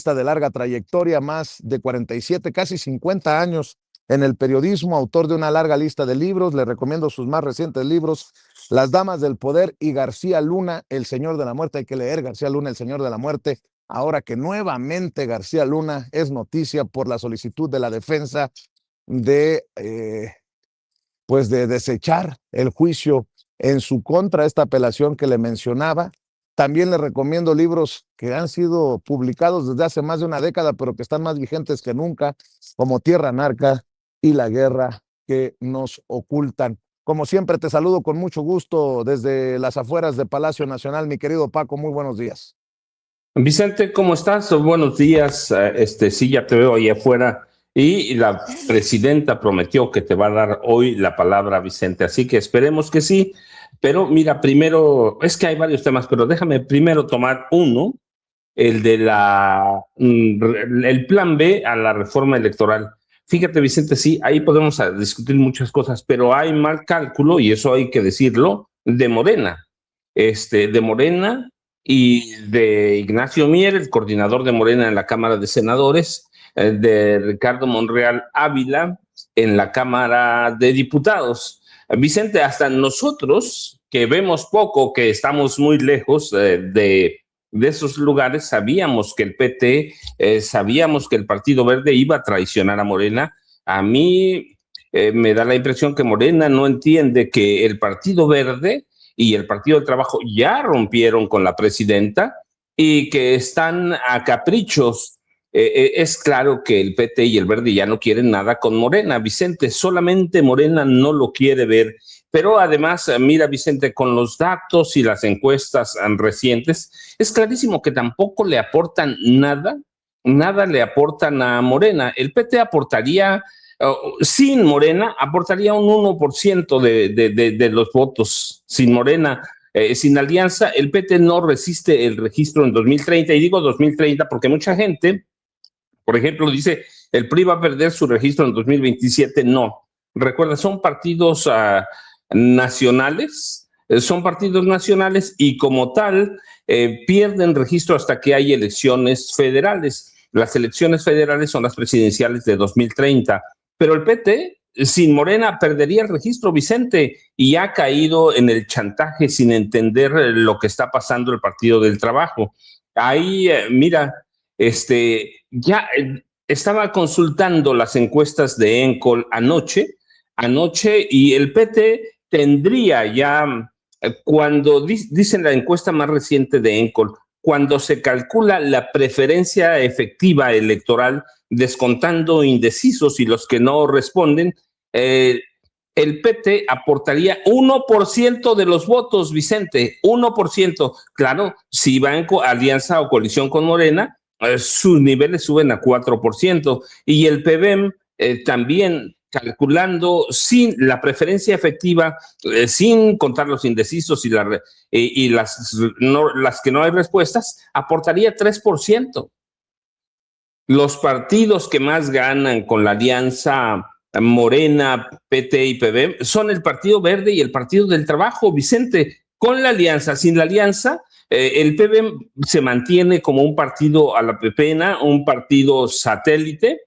de larga trayectoria, más de 47, casi 50 años en el periodismo, autor de una larga lista de libros. Le recomiendo sus más recientes libros, Las Damas del Poder y García Luna, El Señor de la Muerte. Hay que leer García Luna, El Señor de la Muerte, ahora que nuevamente García Luna es noticia por la solicitud de la defensa de desechar el juicio en su contra, esta apelación que le mencionaba. También le recomiendo libros que han sido publicados desde hace más de una década, pero que están más vigentes que nunca, como Tierra Narca y La Guerra que nos ocultan. Como siempre, te saludo con mucho gusto desde las afueras de Palacio Nacional, mi querido Paco. Muy buenos días. Vicente, ¿cómo estás? Buenos días. Sí, ya te veo ahí afuera. Y la presidenta prometió que te va a dar hoy la palabra, Vicente. Así que esperemos que sí. Pero mira, primero, es que hay varios temas, pero déjame primero tomar uno, el de el plan B a la reforma electoral. Fíjate, Vicente, sí, ahí podemos discutir muchas cosas, pero hay mal cálculo, y eso hay que decirlo, de Morena. De Morena y de Ignacio Mier, el coordinador de Morena en la Cámara de Senadores, de Ricardo Monreal Ávila en la Cámara de Diputados. Vicente, hasta nosotros, que vemos poco, que estamos muy lejos de esos lugares, sabíamos que el PT, sabíamos que el Partido Verde iba a traicionar a Morena. A mí me da la impresión que Morena no entiende que el Partido Verde y el Partido del Trabajo ya rompieron con la presidenta y que están a caprichos. Es claro que el PT y el Verde ya no quieren nada con Morena, Vicente, solamente Morena no lo quiere ver. Pero además, mira, Vicente, con los datos y las encuestas recientes, es clarísimo que tampoco le aportan nada, nada le aportan a Morena. El PT aportaría, sin Morena, aportaría un 1% de los votos. Sin Morena, sin alianza, el PT no resiste el registro en 2030. Y digo 2030 porque mucha gente, por ejemplo, dice, el PRI va a perder su registro en 2027. No. Recuerda, son partidos nacionales, son partidos nacionales y como tal pierden registro hasta que hay elecciones federales. Las elecciones federales son las presidenciales de 2030, pero el PT sin Morena perdería el registro, Vicente, y ha caído en el chantaje sin entender lo que está pasando el Partido del Trabajo. Ahí, mira, ya estaba consultando las encuestas de Encol anoche, y el PT tendría ya, cuando dicen la encuesta más reciente de Encol, cuando se calcula la preferencia efectiva electoral, descontando indecisos y los que no responden, el PT aportaría 1% de los votos, Vicente, 1%. Claro, si va en alianza o coalición con Morena, sus niveles suben a 4%. Y el PBM también, calculando sin la preferencia efectiva, sin contar los indecisos y las que no hay respuestas, aportaría 3%. Los partidos que más ganan con la alianza Morena, PT y PBM son el Partido Verde y el Partido del Trabajo, Vicente. Con la alianza, sin la alianza, el PBM se mantiene como un partido a la pepena, un partido satélite.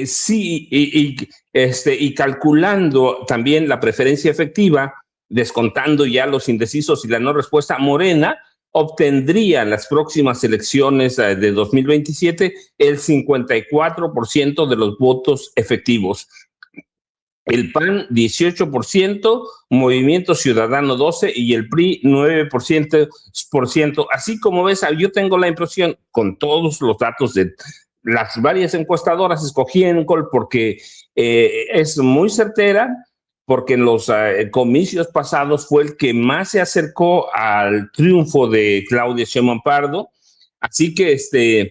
Sí, y calculando también la preferencia efectiva, descontando ya los indecisos y la no respuesta, Morena obtendría en las próximas elecciones de 2027 el 54% de los votos efectivos. El PAN 18%, Movimiento Ciudadano 12% y el PRI 9%. Así como ves, yo tengo la impresión, con todos los datos de las varias encuestadoras, escogí Encol porque es muy certera, porque en los comicios pasados fue el que más se acercó al triunfo de Claudia Sheinbaum Pardo. Así que están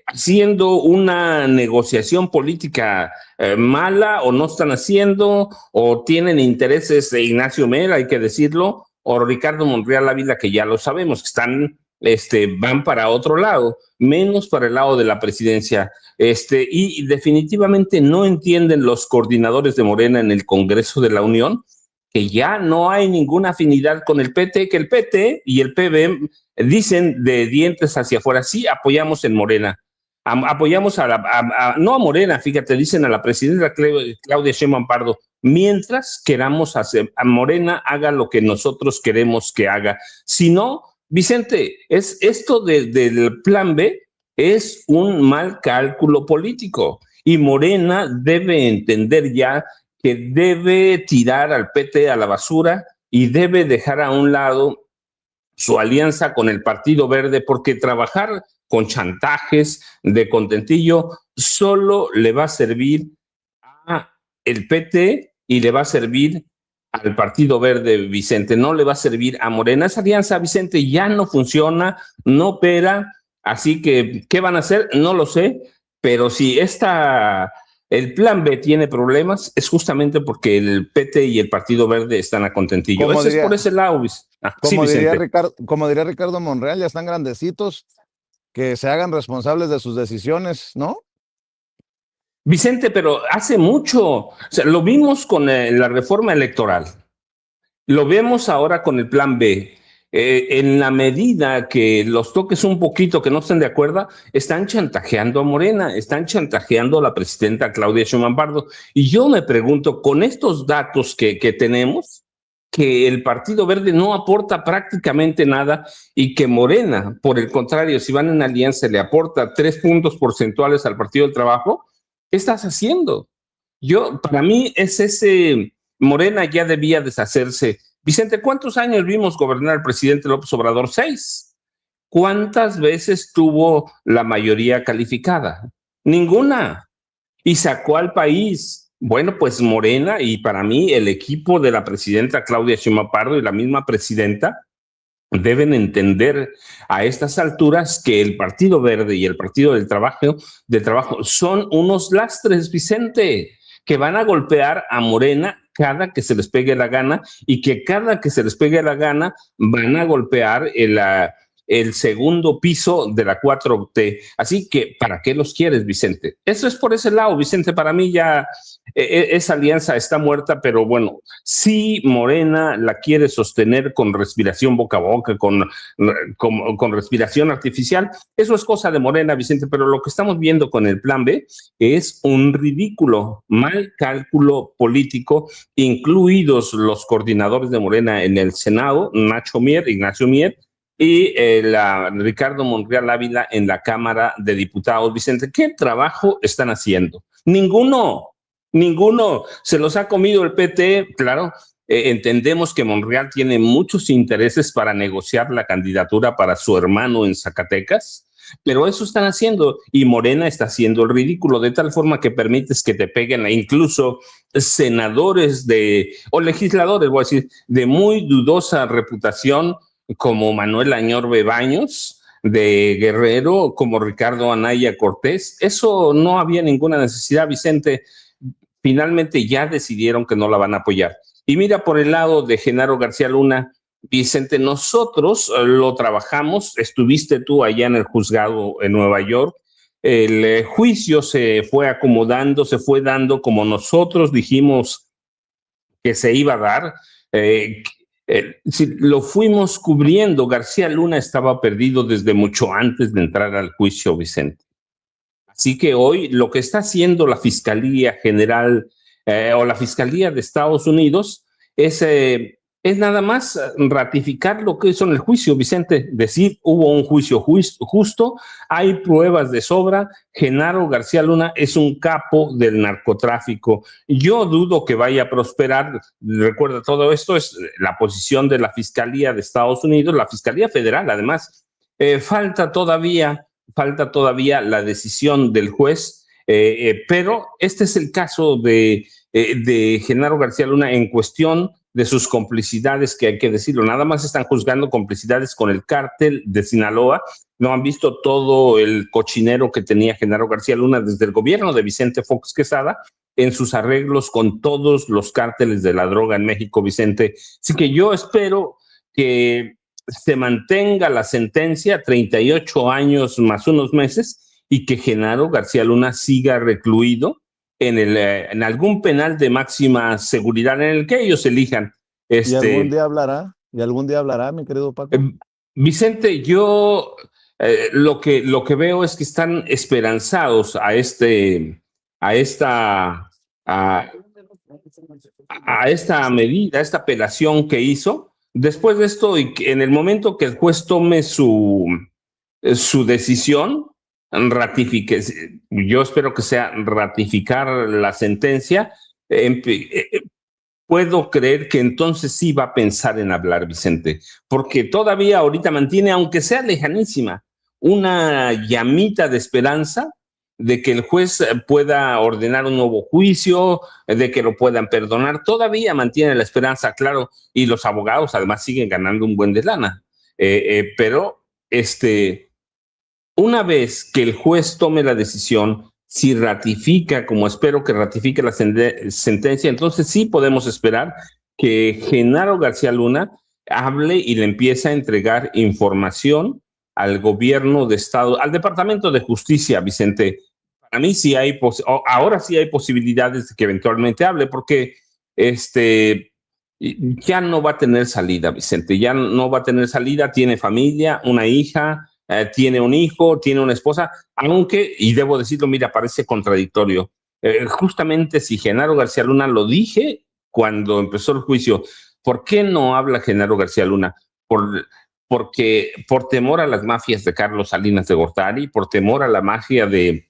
haciendo una negociación política mala, o no están haciendo, o tienen intereses de Ignacio Mier, hay que decirlo, o Ricardo Monreal Ávila, que ya lo sabemos, que están, van para otro lado, menos para el lado de la presidencia. Y definitivamente no entienden los coordinadores de Morena en el Congreso de la Unión que ya no hay ninguna afinidad con el PT, que el PT y el PB dicen de dientes hacia afuera, sí, apoyamos en Morena, apoyamos no a Morena, fíjate, dicen a la presidenta Claudia Sheinbaum Pardo, mientras queramos hacer, a Morena haga lo que nosotros queremos que haga. Si no, Vicente, es esto del plan B es un mal cálculo político y Morena debe entender ya que debe tirar al PT a la basura y debe dejar a un lado su alianza con el Partido Verde, porque trabajar con chantajes de contentillo solo le va a servir a el PT y le va a servir al Partido Verde, Vicente, no le va a servir a Morena. Esa alianza, Vicente, ya no funciona, no opera, así que, ¿qué van a hacer? No lo sé, pero si el plan B tiene problemas, es justamente porque el PT y el Partido Verde están a contentillo. Ese es por ese lado, sí, Vicente. Como diría Ricardo Monreal, ya están grandecitos, que se hagan responsables de sus decisiones, ¿no? Vicente, pero hace mucho, o sea, lo vimos con la reforma electoral, lo vemos ahora con el plan B. En la medida que los toques un poquito, que no estén de acuerdo, están chantajeando a Morena, están chantajeando a la presidenta Claudia Sheinbaum Pardo. Y yo me pregunto, con estos datos que tenemos, que el Partido Verde no aporta prácticamente nada y que Morena, por el contrario, si van en alianza, le aporta 3 puntos porcentuales al Partido del Trabajo, ¿qué estás haciendo? Para mí es Morena ya debía deshacerse. Vicente, ¿cuántos años vimos gobernar al presidente López Obrador? 6. ¿Cuántas veces tuvo la mayoría calificada? Ninguna. Y sacó al país. Bueno, pues Morena y para mí el equipo de la presidenta Claudia Sheinbaum Pardo y la misma presidenta deben entender a estas alturas que el Partido Verde y el Partido del Trabajo son unos lastres, Vicente, que van a golpear a Morena cada que se les pegue la gana y que cada que se les pegue la gana van a golpear el segundo piso de la 4T. Así que, ¿para qué los quieres, Vicente? Eso es por ese lado, Vicente. Para mí ya esa alianza está muerta, pero bueno, si Morena la quiere sostener con respiración boca a boca, con respiración artificial, eso es cosa de Morena, Vicente, pero lo que estamos viendo con el plan B es un ridículo, mal cálculo político, incluidos los coordinadores de Morena en el Senado, Ignacio Mier, y Ricardo Monreal Ávila en la Cámara de Diputados. Vicente, ¿qué trabajo están haciendo? Ninguno. Se los ha comido el PT, claro. Entendemos que Monreal tiene muchos intereses para negociar la candidatura para su hermano en Zacatecas, pero eso están haciendo y Morena está haciendo el ridículo de tal forma que permites que te peguen a incluso senadores o legisladores, voy a decir, de muy dudosa reputación, como Manuel Añorbe Baños de Guerrero, como Ricardo Anaya Cortés. Eso no había ninguna necesidad, Vicente. Finalmente ya decidieron que no la van a apoyar. Y mira, por el lado de Genaro García Luna, Vicente, nosotros lo trabajamos, estuviste tú allá en el juzgado en Nueva York, el juicio se fue acomodando, se fue dando como nosotros dijimos que se iba a dar. Si lo fuimos cubriendo, García Luna estaba perdido desde mucho antes de entrar al juicio, Vicente. Así que hoy lo que está haciendo la Fiscalía General o la Fiscalía de Estados Unidos es nada más ratificar lo que hizo en el juicio, Vicente, decir hubo un juicio justo, hay pruebas de sobra, Genaro García Luna es un capo del narcotráfico. Yo dudo que vaya a prosperar. Recuerda, todo esto es la posición de la Fiscalía de Estados Unidos, la Fiscalía Federal, además. Falta todavía la decisión del juez, pero este es el caso de Genaro García Luna en cuestión de sus complicidades, que hay que decirlo, nada más están juzgando complicidades con el cártel de Sinaloa, no han visto todo el cochinero que tenía Genaro García Luna desde el gobierno de Vicente Fox Quesada en sus arreglos con todos los cárteles de la droga en México, Vicente. Así que yo espero que se mantenga la sentencia, 38 años más unos meses, y que Genaro García Luna siga recluido en algún penal de máxima seguridad en el que ellos elijan. ¿Y algún día hablará? ¿Y algún día hablará, mi querido Paco? Vicente, yo lo que veo es que están esperanzados a esta, a, a esta medida, a esta apelación que hizo. Después de esto, y en el momento que el juez tome su decisión, ratifique, yo espero que sea ratificar la sentencia, puedo creer que entonces sí va a pensar en hablar, Vicente, porque todavía ahorita mantiene, aunque sea lejanísima, una llamita de esperanza de que el juez pueda ordenar un nuevo juicio, de que lo puedan perdonar. Todavía mantiene la esperanza, claro, y los abogados además siguen ganando un buen de lana. Pero una vez que el juez tome la decisión, si ratifica, como espero que ratifique la sentencia, entonces sí podemos esperar que Genaro García Luna hable y le empiece a entregar información al gobierno de Estado, al Departamento de Justicia, Vicente. Para mí sí hay, ahora sí hay posibilidades de que eventualmente hable, porque ya no va a tener salida, Vicente, ya no va a tener salida, tiene familia, una hija, tiene un hijo, tiene una esposa, aunque, y debo decirlo, mira, parece contradictorio. Justamente si Genaro García Luna, lo dije cuando empezó el juicio, ¿por qué no habla Genaro García Luna? Porque por temor a las mafias de Carlos Salinas de Gortari, por temor a la mafia de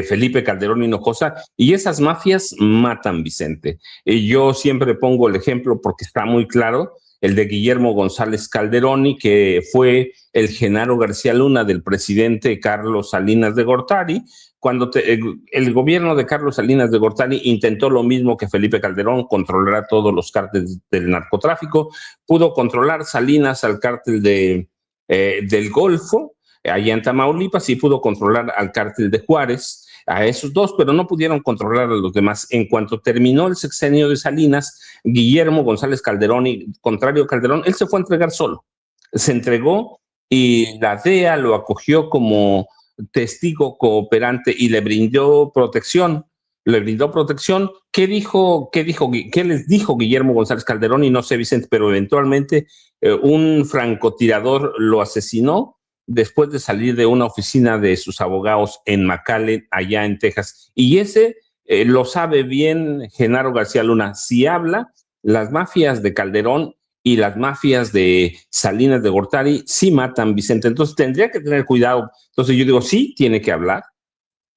Felipe Calderón Hinojosa, y esas mafias matan, Vicente. Yo siempre pongo el ejemplo porque está muy claro, el de Guillermo González Calderoni, que fue el Genaro García Luna del presidente Carlos Salinas de Gortari, cuando el gobierno de Carlos Salinas de Gortari intentó lo mismo que Felipe Calderón, controlar a todos los cárteles del narcotráfico, pudo controlar Salinas al cártel del Golfo, allá en Tamaulipas, y pudo controlar al cártel de Juárez, a esos dos, pero no pudieron controlar a los demás. En cuanto terminó el sexenio de Salinas, Guillermo González Calderón, y contrario a Calderón, él se fue a entregar solo. Se entregó y la DEA lo acogió como testigo cooperante y le brindó protección. ¿Qué les dijo Guillermo González Calderón? Y no sé, Vicente, pero eventualmente un francotirador lo asesinó después de salir de una oficina de sus abogados en McAllen, allá en Texas. Y ese lo sabe bien Genaro García Luna. Si habla, las mafias de Calderón y las mafias de Salinas de Gortari sí matan, Vicente. Entonces tendría que tener cuidado. Entonces yo digo, sí, tiene que hablar,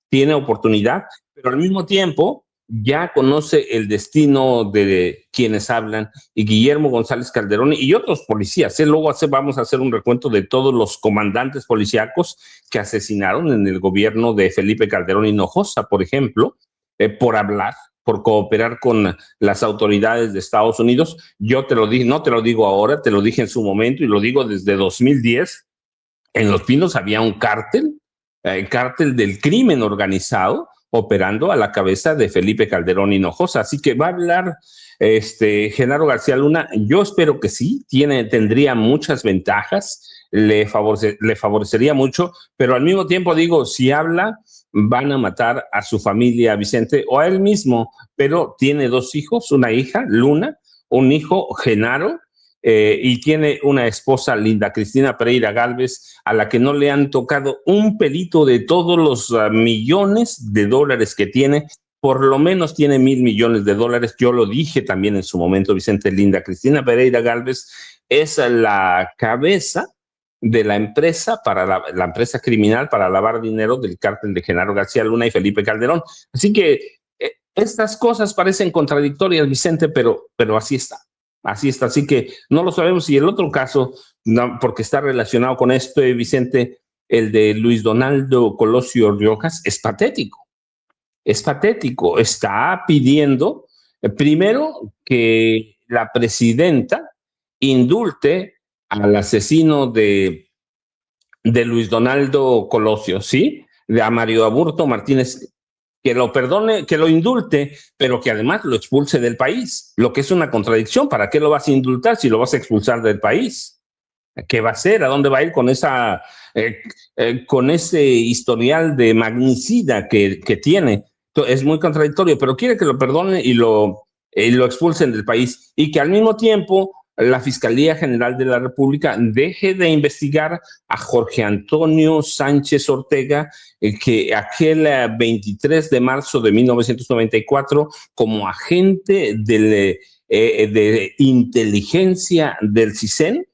tiene oportunidad, pero al mismo tiempo ya conoce el destino de quienes hablan, y Guillermo González Calderón y otros policías. Luego vamos a hacer un recuento de todos los comandantes policíacos que asesinaron en el gobierno de Felipe Calderón Hinojosa, por ejemplo, por hablar, por cooperar con las autoridades de Estados Unidos. Yo te lo dije, no te lo digo ahora, te lo dije en su momento y lo digo desde 2010. En Los Pinos había un cártel del crimen organizado, operando a la cabeza de Felipe Calderón Hinojosa. Así que va a hablar Genaro García Luna. Yo espero que sí, tendría muchas ventajas, le favorecería mucho, pero al mismo tiempo digo, si habla, van a matar a su familia, Vicente, o a él mismo, pero tiene dos hijos, una hija, Luna, un hijo, Genaro, y tiene una esposa, Linda Cristina Pereira Gálvez, a la que no le han tocado un pelito de todos los millones de dólares que tiene. Por lo menos tiene $1,000 millones. Yo lo dije también en su momento, Vicente. Linda Cristina Pereira Gálvez es la cabeza de la empresa, la empresa criminal para lavar dinero del cártel de Genaro García Luna y Felipe Calderón. Así que estas cosas parecen contradictorias, Vicente, pero así está. Así está, así que no lo sabemos. Y el otro caso, no, porque está relacionado con esto, Vicente, el de Luis Donaldo Colosio Riojas, es patético. Es patético. Está pidiendo, primero, que la presidenta indulte al asesino de Luis Donaldo Colosio, ¿sí? A Mario Aburto Martínez, que lo perdone, que lo indulte, pero que además lo expulse del país, lo que es una contradicción. ¿Para qué lo vas a indultar si lo vas a expulsar del país? ¿Qué va a hacer? ¿A dónde va a ir con ese historial de magnicida que tiene? Es muy contradictorio, pero quiere que lo perdone y lo lo expulsen del país y que al mismo tiempo la Fiscalía General de la República deje de investigar a Jorge Antonio Sánchez Ortega, que aquel 23 de marzo de 1994, como agente de inteligencia del CISEN,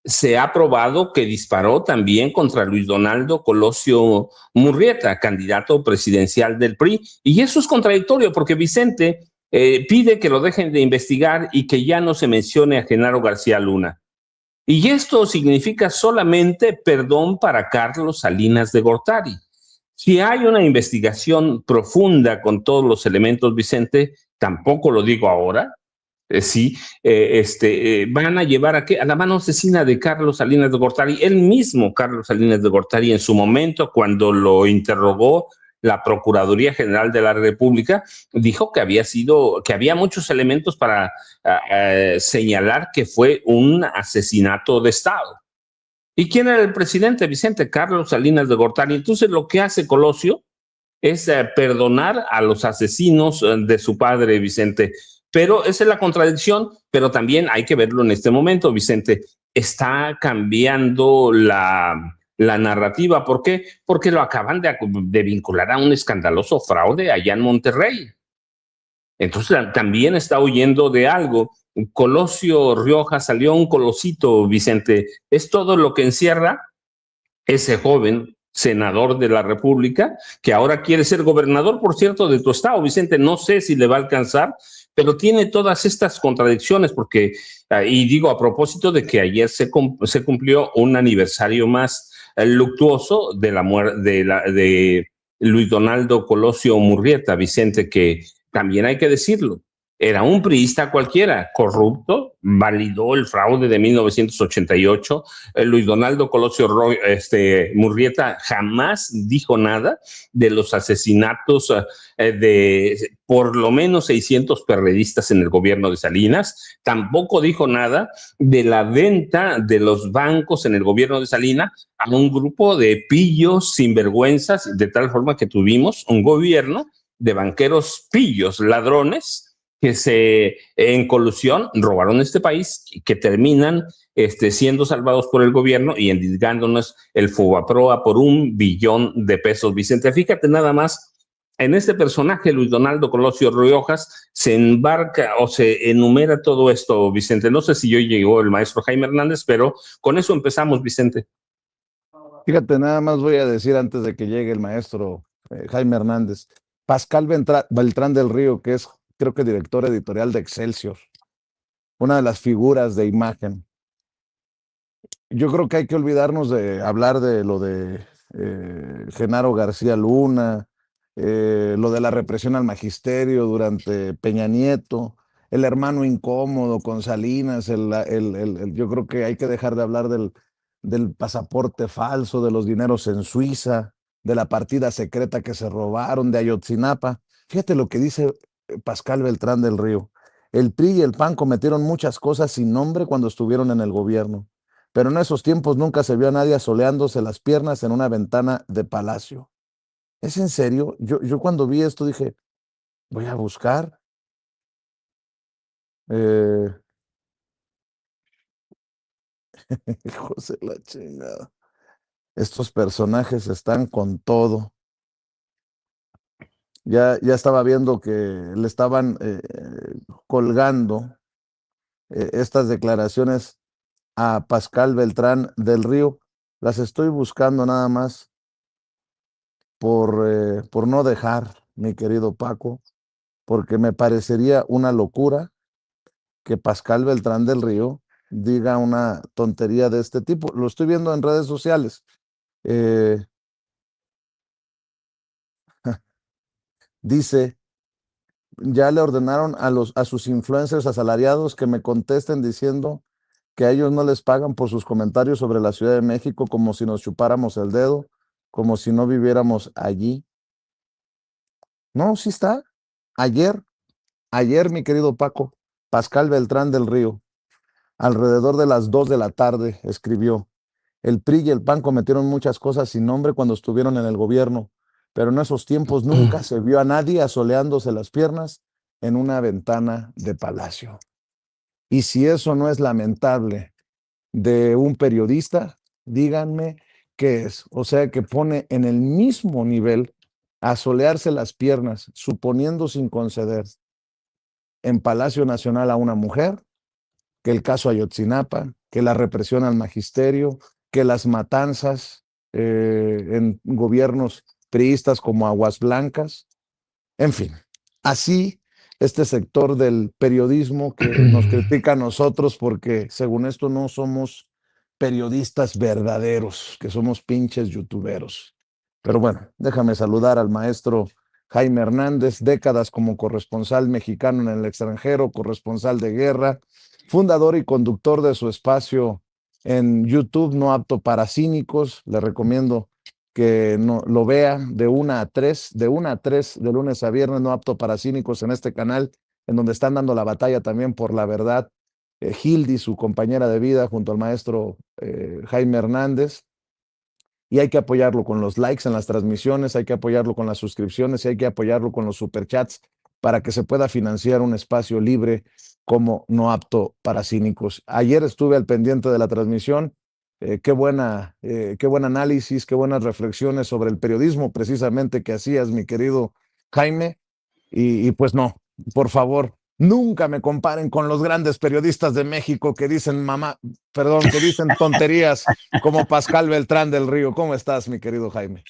se ha probado que disparó también contra Luis Donaldo Colosio Murrieta, candidato presidencial del PRI. Y eso es contradictorio porque Vicente pide que lo dejen de investigar y que ya no se mencione a Genaro García Luna. Y esto significa solamente perdón para Carlos Salinas de Gortari. Si hay una investigación profunda con todos los elementos, Vicente, tampoco lo digo ahora, sí, van a llevar a la mano asesina de Carlos Salinas de Gortari. Él mismo, Carlos Salinas de Gortari, en su momento, cuando lo interrogó la Procuraduría General de la República, dijo que había muchos elementos para señalar que fue un asesinato de Estado. ¿Y quién era el presidente, Vicente? Carlos Salinas de Gortari. Entonces, lo que hace Colosio es perdonar a los asesinos de su padre, Vicente. Pero esa es la contradicción, pero también hay que verlo en este momento, Vicente. Está cambiando la narrativa. ¿Por qué? Porque lo acaban de vincular a un escandaloso fraude allá en Monterrey. Entonces también está huyendo de algo. Colosio Riojas salió un colosito, Vicente. Es todo lo que encierra ese joven senador de la República, que ahora quiere ser gobernador, por cierto, de tu estado, Vicente. No sé si le va a alcanzar, pero tiene todas estas contradicciones, porque, y digo a propósito de que ayer se cumplió un aniversario más luctuoso de la muerte de Luis Donaldo Colosio Murrieta, Vicente, que también hay que decirlo, era un priista cualquiera, corrupto, validó el fraude de 1988. Luis Donaldo Colosio Murrieta jamás dijo nada de los asesinatos de por lo menos 600 perredistas en el gobierno de Salinas. Tampoco dijo nada de la venta de los bancos en el gobierno de Salinas a un grupo de pillos sinvergüenzas, de tal forma que tuvimos un gobierno de banqueros pillos, ladrones, que en colusión robaron este país y que terminan siendo salvados por el gobierno y endilgándonos el Fobaproa por $1 billón de pesos. Vicente, fíjate nada más, en este personaje, Luis Donaldo Colosio Riojas, se embarca o se enumera todo esto, Vicente. No sé si hoy llegó el maestro Jaime Hernández, pero con eso empezamos, Vicente. Fíjate, nada más voy a decir antes de que llegue el maestro Jaime Hernández. Pascal Beltrán del Río, que es creo que director editorial de Excelsior, una de las figuras de imagen. Yo creo que hay que olvidarnos de hablar de lo de Genaro García Luna, lo de la represión al magisterio durante Peña Nieto, el hermano incómodo con Salinas, yo creo que hay que dejar de hablar del pasaporte falso, de los dineros en Suiza, de la partida secreta que se robaron de Ayotzinapa. Fíjate lo que dice Pascal Beltrán del Río. El PRI y el PAN cometieron muchas cosas sin nombre cuando estuvieron en el gobierno, pero en esos tiempos nunca se vio a nadie asoleándose las piernas en una ventana de palacio. ¿Es en serio? Yo cuando vi esto dije, voy a buscar. Hijos de la chingada. Estos personajes están con todo. Ya estaba viendo que le estaban colgando estas declaraciones a Pascal Beltrán del Río. Las estoy buscando nada más por no dejar, mi querido Paco, porque me parecería una locura que Pascal Beltrán del Río diga una tontería de este tipo. Lo estoy viendo en redes sociales. Dice, ya le ordenaron a sus influencers asalariados que me contesten diciendo que a ellos no les pagan por sus comentarios sobre la Ciudad de México, como si nos chupáramos el dedo, como si no viviéramos allí. No, sí está. Ayer, mi querido Paco, Pascal Beltrán del Río, alrededor de las 2 de la tarde, escribió, el PRI y el PAN cometieron muchas cosas sin nombre cuando estuvieron en el gobierno, pero en esos tiempos nunca se vio a nadie asoleándose las piernas en una ventana de Palacio. Y si eso no es lamentable de un periodista, díganme qué es. O sea, que pone en el mismo nivel a solearse las piernas, suponiendo sin conceder en Palacio Nacional a una mujer, que el caso Ayotzinapa, que la represión al magisterio, que las matanzas en gobiernos priistas como Aguas Blancas, en fin, así este sector del periodismo que nos critica a nosotros porque según esto no somos periodistas verdaderos, que somos pinches youtuberos. Pero bueno, déjame saludar al maestro Jaime Hernández, décadas como corresponsal mexicano en el extranjero, corresponsal de guerra, fundador y conductor de su espacio en YouTube, No Apto para Cínicos. Le recomiendo que no, lo vea de 1 a 3, de lunes a viernes, No Apto para Cínicos, en este canal, en donde están dando la batalla también por la verdad. Hildy, su compañera de vida, junto al maestro Jaime Hernández. Y hay que apoyarlo con los likes en las transmisiones, hay que apoyarlo con las suscripciones y hay que apoyarlo con los superchats para que se pueda financiar un espacio libre como No Apto para Cínicos. Ayer estuve al pendiente de la transmisión. Qué buen análisis, qué buenas reflexiones sobre el periodismo precisamente que hacías, mi querido Jaime. Y pues no, por favor, nunca me comparen con los grandes periodistas de México que dicen que dicen tonterías como Pascal Beltrán del Río. ¿Cómo estás, mi querido Jaime?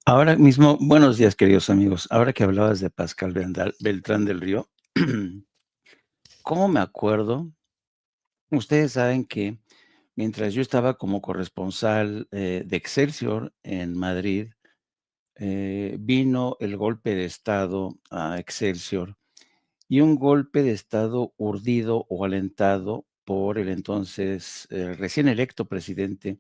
Ahora mismo, buenos días, queridos amigos. Ahora que hablabas de Pascal Beltrán del Río, ¿cómo me acuerdo? Ustedes saben que mientras yo estaba como corresponsal de Excelsior en Madrid, vino el golpe de Estado a Excelsior y un golpe de Estado urdido o alentado por el entonces recién electo presidente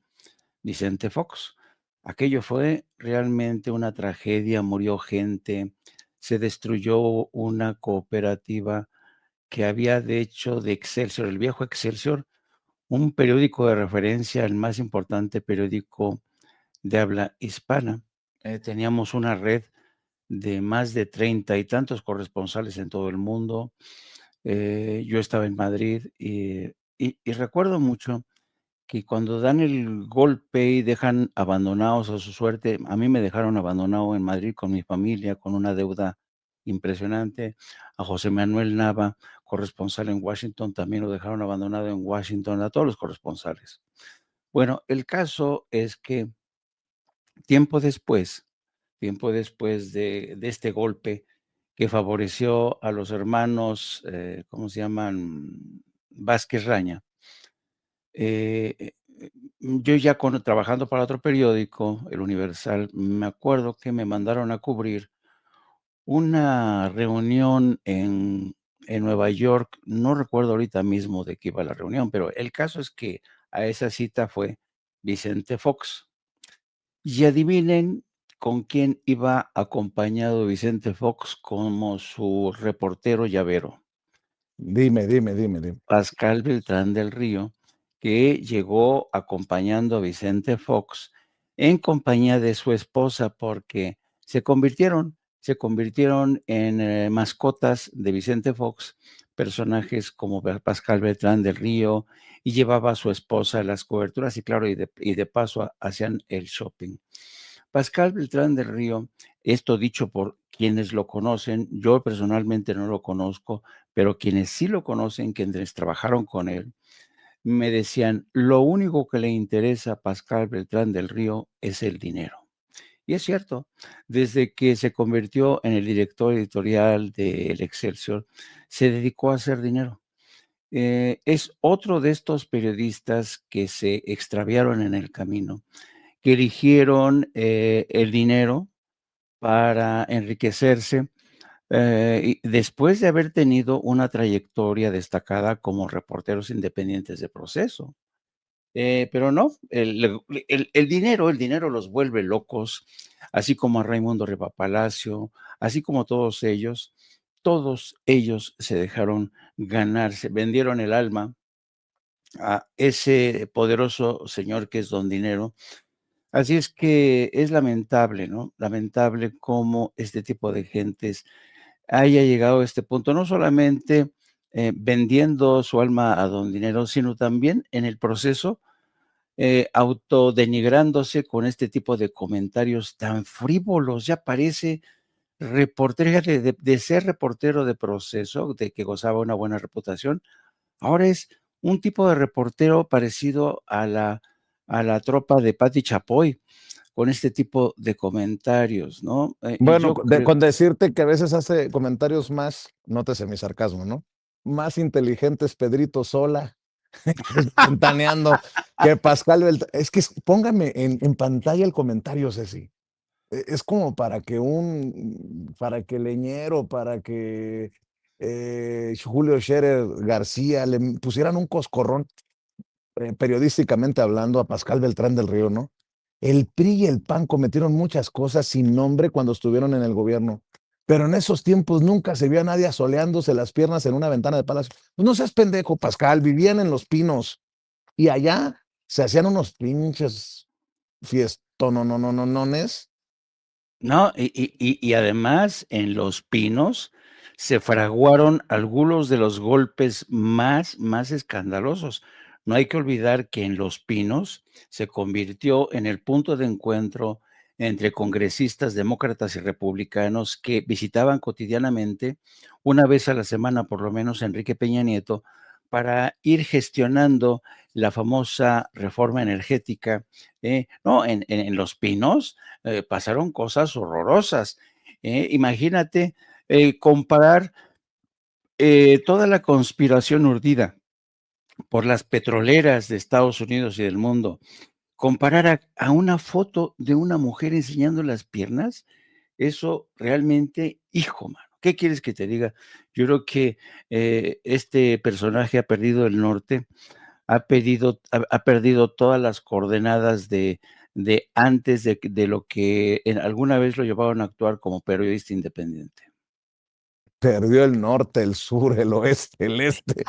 Vicente Fox. Aquello fue realmente una tragedia, murió gente, se destruyó una cooperativa que había de hecho de Excelsior, el viejo Excelsior, un periódico de referencia, el más importante periódico de habla hispana. Teníamos una red de más de 30 y tantos corresponsales en todo el mundo. Yo estaba en Madrid y recuerdo mucho que cuando dan el golpe y dejan abandonados a su suerte, a mí me dejaron abandonado en Madrid con mi familia, con una deuda impresionante. A José Manuel Nava, corresponsal en Washington, también lo dejaron abandonado en Washington, a todos los corresponsales. Bueno, el caso es que tiempo después, de este golpe que favoreció a los hermanos, ¿cómo se llaman? Vázquez Raña. Yo ya trabajando para otro periódico, El Universal, me acuerdo que me mandaron a cubrir una reunión en Nueva York. No recuerdo ahorita mismo de qué iba la reunión, pero el caso es que a esa cita fue Vicente Fox. Y adivinen con quién iba acompañado Vicente Fox como su reportero llavero. Dime. Pascal Beltrán del Río, que llegó acompañando a Vicente Fox en compañía de su esposa, porque se convirtieron en mascotas de Vicente Fox, personajes como Pascal Beltrán del Río, y llevaba a su esposa a las coberturas y claro, y de paso hacían el shopping. Pascal Beltrán del Río, esto dicho por quienes lo conocen, yo personalmente no lo conozco, pero quienes sí lo conocen, quienes trabajaron con él, me decían, lo único que le interesa a Pascal Beltrán del Río es el dinero. Y es cierto, desde que se convirtió en el director editorial de El Excelsior, se dedicó a hacer dinero. Es otro de estos periodistas que se extraviaron en el camino, que eligieron el dinero para enriquecerse, y después de haber tenido una trayectoria destacada como reporteros independientes de Proceso. Pero no, el dinero los vuelve locos, así como a Raimundo Riva Palacio, así como todos ellos se dejaron ganar, se vendieron el alma a ese poderoso señor que es Don Dinero. Así es que es lamentable, ¿no? Lamentable cómo este tipo de gentes haya llegado a este punto, no solamente vendiendo su alma a don dinero, sino también en el proceso autodenigrándose con este tipo de comentarios tan frívolos. Ya parece reportero, fíjate, de ser reportero de proceso, de que gozaba una buena reputación, ahora es un tipo de reportero parecido a la tropa de Patti Chapoy, con este tipo de comentarios, ¿no? Y Bueno, yo creo, con decirte que a veces hace comentarios más, nótese mi sarcasmo, ¿no? Más inteligentes Pedrito Sola, ventaneando, que Pascal Beltrán. Es que póngame en pantalla el comentario, Ceci. Es como para que Leñero, para que Julio Scherer García le pusieran un coscorrón, periodísticamente hablando, a Pascal Beltrán del Río, ¿no? El PRI y el PAN cometieron muchas cosas sin nombre cuando estuvieron en el gobierno, pero en esos tiempos nunca se vio a nadie asoleándose las piernas en una ventana de palacio. Pues no seas pendejo, Pascal, vivían en Los Pinos y allá se hacían unos pinches fiestononononones. no, y además en Los Pinos se fraguaron algunos de los golpes más escandalosos. No hay que olvidar que en Los Pinos se convirtió en el punto de encuentro entre congresistas demócratas y republicanos que visitaban cotidianamente, una vez a la semana por lo menos, Enrique Peña Nieto, para ir gestionando la famosa reforma energética. No, en Los Pinos pasaron cosas horrorosas. Imagínate comparar toda la conspiración urdida por las petroleras de Estados Unidos y del mundo, comparar a una foto de una mujer enseñando las piernas, eso realmente, hijo, mano, ¿qué quieres que te diga? Yo creo que este personaje ha perdido el norte, ha perdido todas las coordenadas de antes de lo que alguna vez lo llevaron a actuar como periodista independiente. Perdió el norte, el sur, el oeste, el este.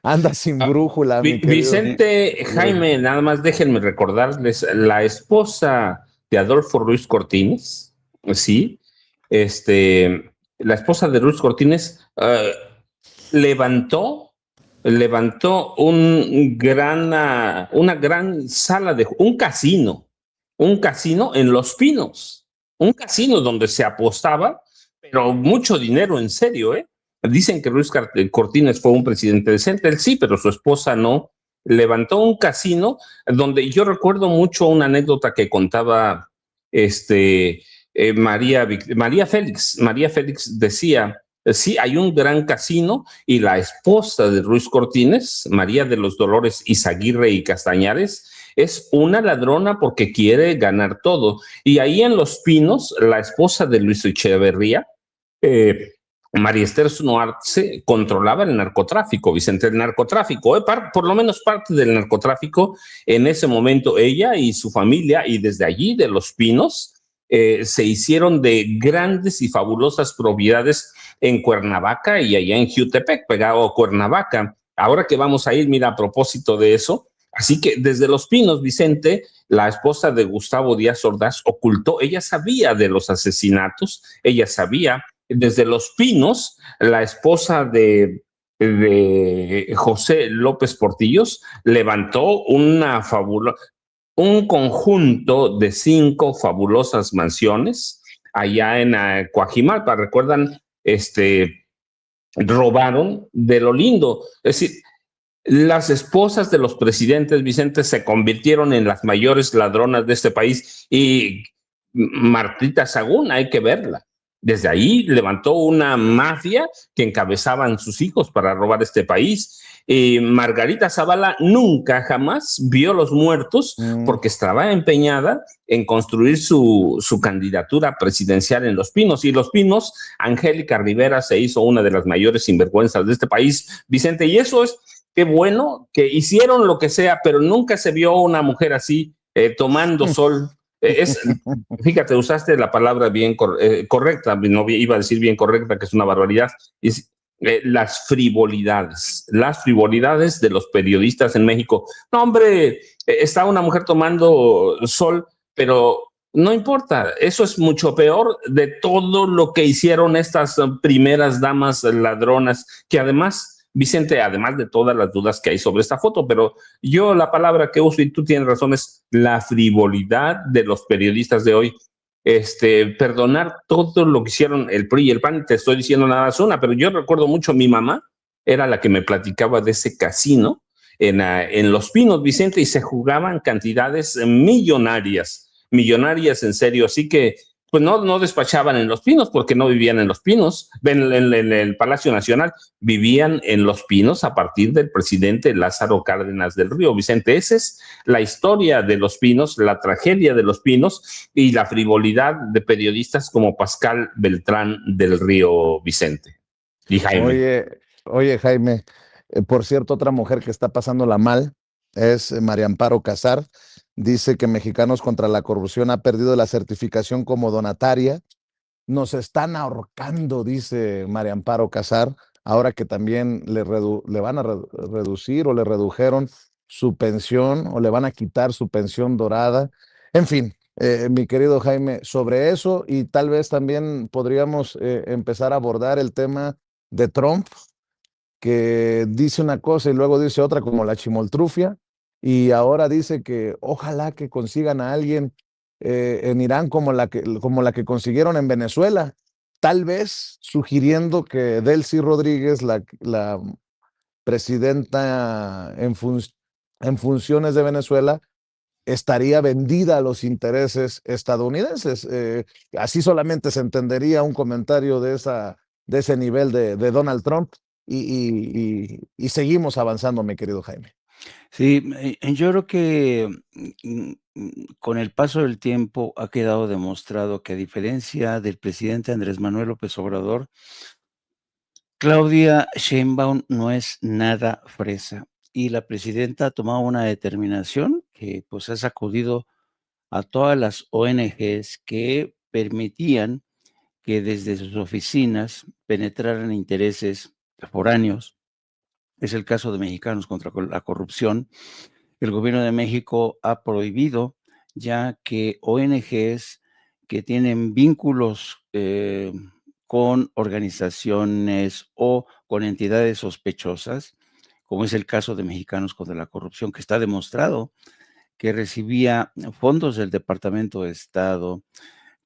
Anda sin Ah, brújula, mi querido. Vicente Jaime, nada más déjenme recordarles, la esposa de Adolfo Ruiz Cortines, sí, la esposa de Ruiz Cortines levantó, levantó una gran sala un casino en Los Pinos, un casino donde se apostaba, pero mucho dinero en serio, ¿eh? Dicen que Ruiz Cortines fue un presidente decente, él sí, pero su esposa no. Levantó un casino donde yo recuerdo mucho una anécdota que contaba María Félix. María Félix decía, sí, hay un gran casino y la esposa de Ruiz Cortines, María de los Dolores Izaguirre y Castañares, es una ladrona porque quiere ganar todo. Y ahí en Los Pinos, la esposa de Luis Echeverría, María Esther Sunoarse, controlaba el narcotráfico, Vicente, el narcotráfico, por lo menos parte del narcotráfico en ese momento, ella y su familia, y desde allí de Los Pinos, se hicieron de grandes y fabulosas propiedades en Cuernavaca y allá en Jutepec, pegado a Cuernavaca. Ahora que vamos a ir, mira, a propósito de eso, así que desde Los Pinos, Vicente, la esposa de Gustavo Díaz Ordaz ocultó, ella sabía de los asesinatos, ella sabía. Desde Los Pinos, la esposa de José López Portillos levantó un conjunto de 5 fabulosas mansiones allá en Coajimalpa. Recuerdan, robaron de lo lindo. Es decir, las esposas de los presidentes, Vicente, se convirtieron en las mayores ladronas de este país y Martita Sagún, hay que verla. Desde ahí levantó una mafia que encabezaban sus hijos para robar este país. Margarita Zavala nunca, jamás vio los muertos porque estaba empeñada en construir su candidatura presidencial en Los Pinos. Y Los Pinos, Angélica Rivera se hizo una de las mayores sinvergüenzas de este país, Vicente. Y eso es, qué bueno que hicieron lo que sea, pero nunca se vio una mujer así tomando sol. Fíjate, usaste la palabra bien correcta, no iba a decir bien correcta, que es una barbaridad. Las frivolidades de los periodistas en México. No, hombre, está una mujer tomando sol, pero No importa, eso es mucho peor de todo lo que hicieron estas primeras damas ladronas, que además, Vicente, además de todas las dudas que hay sobre esta foto, pero yo la palabra que uso, y tú tienes razón, es la frivolidad de los periodistas de hoy. Perdonar todo lo que hicieron el PRI y el PAN, te estoy diciendo nada más una, pero yo recuerdo mucho, mi mamá era la que me platicaba de ese casino en Los Pinos, Vicente, y se jugaban cantidades millonarias en serio, así que pues no despachaban en Los Pinos porque no vivían en Los Pinos, en el Palacio Nacional, vivían en Los Pinos a partir del presidente Lázaro Cárdenas del Río, Vicente. Esa es la historia de Los Pinos, la tragedia de Los Pinos y la frivolidad de periodistas como Pascal Beltrán del Río, Vicente. Y Jaime. Oye, Jaime, por cierto, otra mujer que está pasándola mal es María Amparo Casar. Dice que Mexicanos contra la Corrupción ha perdido la certificación como donataria. Nos están ahorcando, dice María Amparo Casar, ahora que también le van a reducir o le redujeron su pensión o le van a quitar su pensión dorada. En fin, mi querido Jaime, sobre eso y tal vez también podríamos empezar a abordar el tema de Trump, que dice una cosa y luego dice otra como la chimoltrufia, y ahora dice que ojalá que consigan a alguien en Irán como la que consiguieron en Venezuela, tal vez sugiriendo que Delcy Rodríguez, la presidenta en funciones de Venezuela, estaría vendida a los intereses estadounidenses. Así solamente se entendería un comentario de ese nivel de Donald Trump y seguimos avanzando, mi querido Jaime. Sí, yo creo que con el paso del tiempo ha quedado demostrado que a diferencia del presidente Andrés Manuel López Obrador, Claudia Sheinbaum no es nada fresa y la presidenta ha tomado una determinación que pues ha sacudido a todas las ONGs que permitían que desde sus oficinas penetraran intereses foráneos. Es el caso de Mexicanos contra la Corrupción. El gobierno de México ha prohibido ya que ONGs que tienen vínculos con organizaciones o con entidades sospechosas, como es el caso de Mexicanos contra la Corrupción, que está demostrado que recibía fondos del Departamento de Estado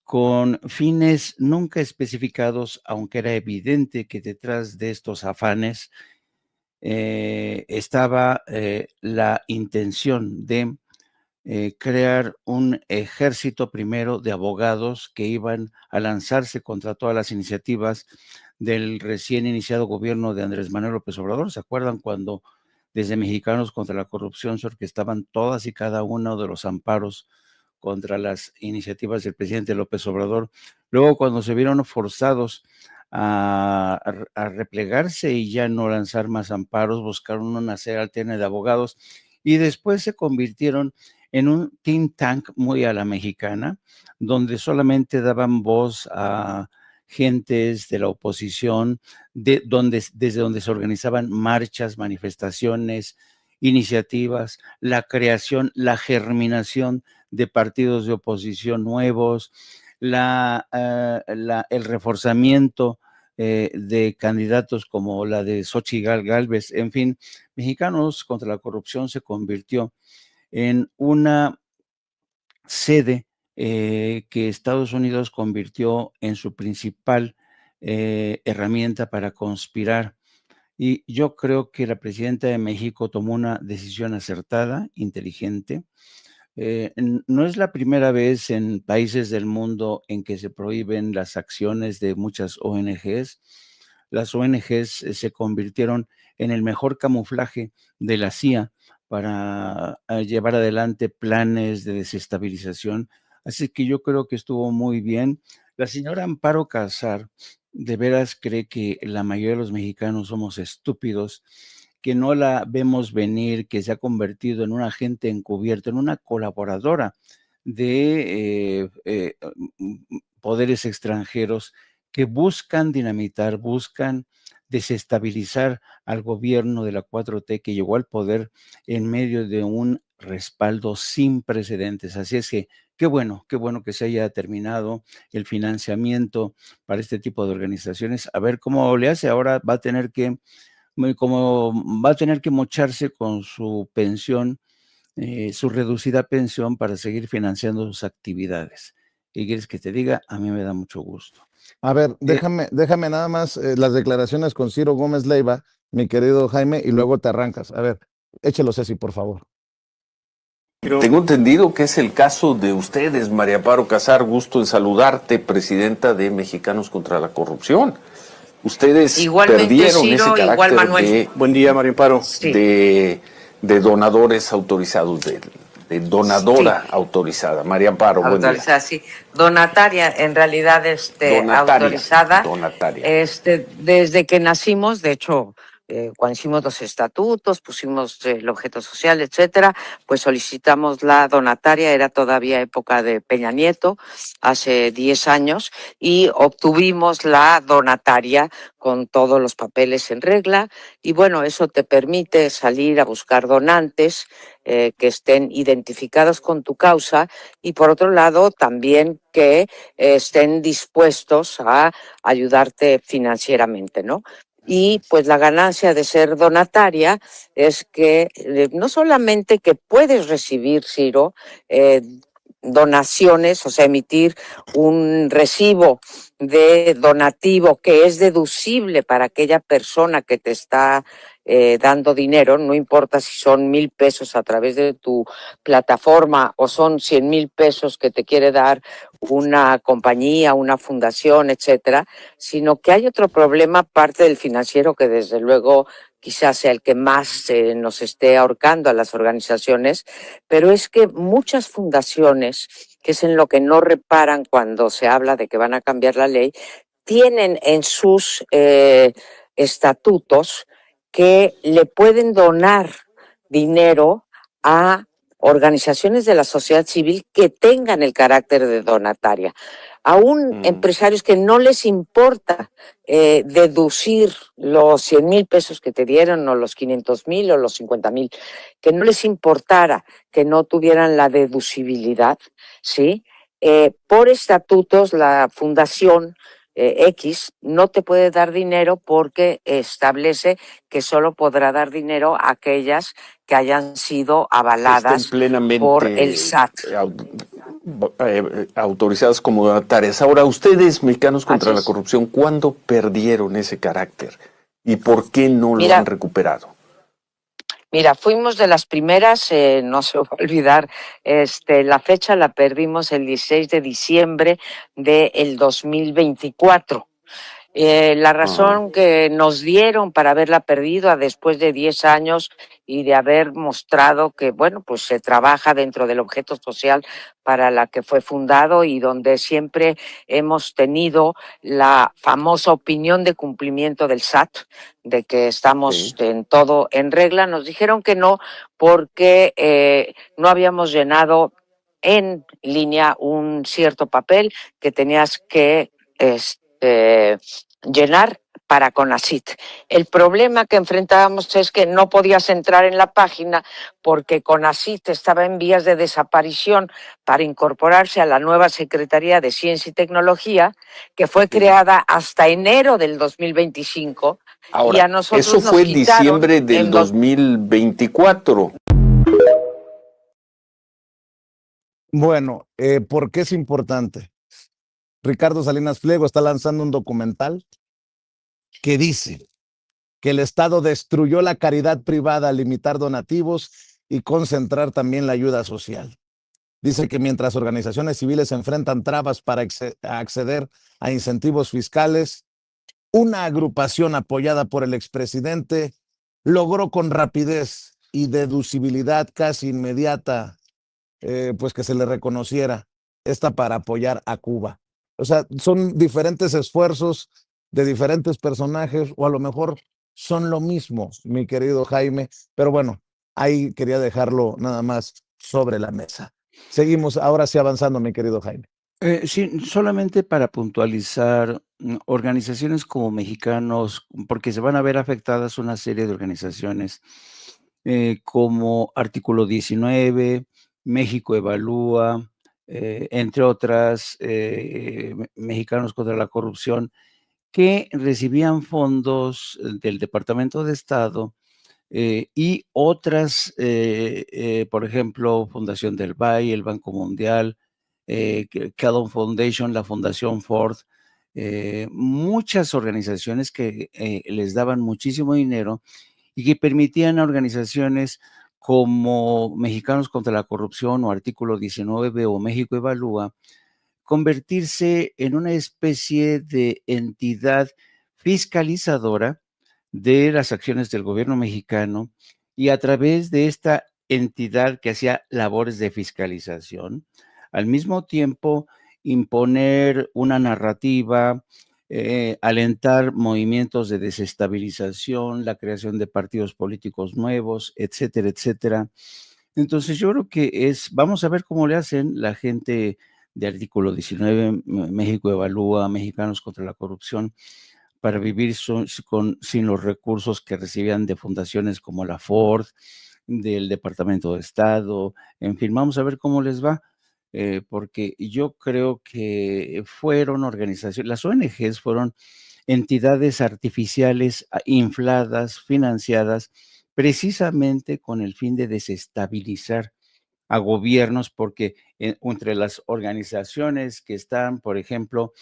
con fines nunca especificados, aunque era evidente que detrás de estos afanes estaba la intención de crear un ejército primero de abogados que iban a lanzarse contra todas las iniciativas del recién iniciado gobierno de Andrés Manuel López Obrador. ¿Se acuerdan cuando desde Mexicanos contra la Corrupción se orquestaban todas y cada uno de los amparos contra las iniciativas del presidente López Obrador? Luego, cuando se vieron forzados a replegarse y ya no lanzar más amparos, buscaron una serie alterna de abogados y después se convirtieron en un think tank muy a la mexicana, donde solamente daban voz a gentes de la oposición, desde donde se organizaban marchas, manifestaciones, iniciativas, la creación, la germinación de partidos de oposición nuevos, el reforzamiento de candidatos como la de Xochitl Gálvez. En fin, Mexicanos contra la Corrupción se convirtió en una sede que Estados Unidos convirtió en su principal herramienta para conspirar. Y yo creo que la presidenta de México tomó una decisión acertada, inteligente. No es la primera vez en países del mundo en que se prohíben las acciones de muchas ONGs. Las ONGs se convirtieron en el mejor camuflaje de la CIA para llevar adelante planes de desestabilización. Así que yo creo que estuvo muy bien. La señora Amparo Casar de veras cree que la mayoría de los mexicanos somos estúpidos, que no la vemos venir, que se ha convertido en un agente encubierto, en una colaboradora de poderes extranjeros que buscan dinamitar, buscan desestabilizar al gobierno de la 4T que llegó al poder en medio de un respaldo sin precedentes. Así es que qué bueno que se haya terminado el financiamiento para este tipo de organizaciones. A ver cómo le hace. Ahora va a tener que, mocharse con su pensión, su reducida pensión para seguir financiando sus actividades. ¿Y quieres que te diga? A mí me da mucho gusto. A ver, déjame nada más las declaraciones con Ciro Gómez Leiva, mi querido Jaime, y luego te arrancas. A ver, échelo, Ceci, por favor. Tengo entendido que es el caso de ustedes, María Amparo Casar, gusto en saludarte, presidenta de Mexicanos contra la Corrupción. Ustedes Igualmente, perdieron Ciro, ese igual carácter Manuel. de... Buen día, María Amparo. Sí. De donadores autorizados, de donadora autorizada. María Amparo, buen día. Autorizada, sí. Donataria, en realidad, Donataria, autorizada. donataria. Desde que nacimos, de hecho, cuando hicimos los estatutos, pusimos el objeto social, etcétera, pues solicitamos la donataria, era todavía época de Peña Nieto, hace 10 años, y obtuvimos la donataria con todos los papeles en regla, y bueno, eso te permite salir a buscar donantes que estén identificados con tu causa, y por otro lado, también que estén dispuestos a ayudarte financieramente, ¿no? Y pues la ganancia de ser donataria es que no solamente que puedes recibir, Ciro, donaciones, o sea, emitir un recibo de donativo que es deducible para aquella persona que te está dando dinero, no importa si son 1,000 pesos a través de tu plataforma o son 100,000 pesos que te quiere dar una compañía, una fundación, etcétera, sino que hay otro problema aparte del financiero que desde luego quizás sea el que más nos esté ahorcando a las organizaciones, pero es que muchas fundaciones, que es en lo que no reparan cuando se habla de que van a cambiar la ley, tienen en sus estatutos que le pueden donar dinero a organizaciones de la sociedad civil que tengan el carácter de donataria. Aún empresarios que no les importa deducir los 100,000 pesos que te dieron, o los 500,000 o los 50,000, que no les importara que no tuvieran la deducibilidad, ¿sí? Por estatutos, la fundación X no te puede dar dinero porque establece que solo podrá dar dinero a aquellas que hayan sido avaladas por el SAT. Autorizadas como donatarias. Ahora, ustedes, Mexicanos contra la Corrupción, ¿cuándo perdieron ese carácter? ¿Y por qué no lo han recuperado? Mira, fuimos de las primeras, no se va a olvidar, la fecha la perdimos el 16 de diciembre del 2024. La razón que nos dieron para haberla perdido después de 10 años y de haber mostrado que, bueno, pues se trabaja dentro del objeto social para la que fue fundado y donde siempre hemos tenido la famosa opinión de cumplimiento del SAT, de que estamos en todo en regla. Nos dijeron que no porque no habíamos llenado en línea un cierto papel que tenías que llenar para CONACYT. El problema que enfrentábamos es que no podías entrar en la página porque CONACYT estaba en vías de desaparición para incorporarse a la nueva Secretaría de Ciencia y Tecnología, que fue creada hasta enero del 2025. Ahora, y a nosotros eso fue en diciembre del 2024. Bueno, ¿por qué es importante? Ricardo Salinas Pliego está lanzando un documental que dice que el Estado destruyó la caridad privada al limitar donativos y concentrar también la ayuda social. Dice que mientras organizaciones civiles enfrentan trabas para acceder a incentivos fiscales, una agrupación apoyada por el expresidente logró con rapidez y deducibilidad casi inmediata, pues que se le reconociera esta para apoyar a Cuba. O sea, son diferentes esfuerzos de diferentes personajes, o a lo mejor son lo mismo, mi querido Jaime, pero bueno, ahí quería dejarlo nada más sobre la mesa. Seguimos ahora sí avanzando, mi querido Jaime. Sí, solamente para puntualizar, organizaciones como Mexicanos, porque se van a ver afectadas una serie de organizaciones como Artículo 19, México Evalúa, entre otras, Mexicanos contra la Corrupción, que recibían fondos del Departamento de Estado y otras, por ejemplo, Fundación del Valle, el Banco Mundial, Kellogg Foundation, la Fundación Ford, muchas organizaciones que les daban muchísimo dinero y que permitían a organizaciones como Mexicanos contra la Corrupción o Artículo 19 o México Evalúa convertirse en una especie de entidad fiscalizadora de las acciones del gobierno mexicano y a través de esta entidad que hacía labores de fiscalización, al mismo tiempo imponer una narrativa, alentar movimientos de desestabilización, la creación de partidos políticos nuevos, etcétera, etcétera. Entonces yo creo que vamos a ver cómo le hacen la gente de Artículo 19, México Evalúa, Mexicanos contra la Corrupción, para vivir sin los recursos que recibían de fundaciones como la Ford, del Departamento de Estado, en fin, vamos a ver cómo les va, porque yo creo que fueron organizaciones, las ONGs fueron entidades artificiales infladas, financiadas, precisamente con el fin de desestabilizar a gobiernos, porque entre las organizaciones que están, por ejemplo,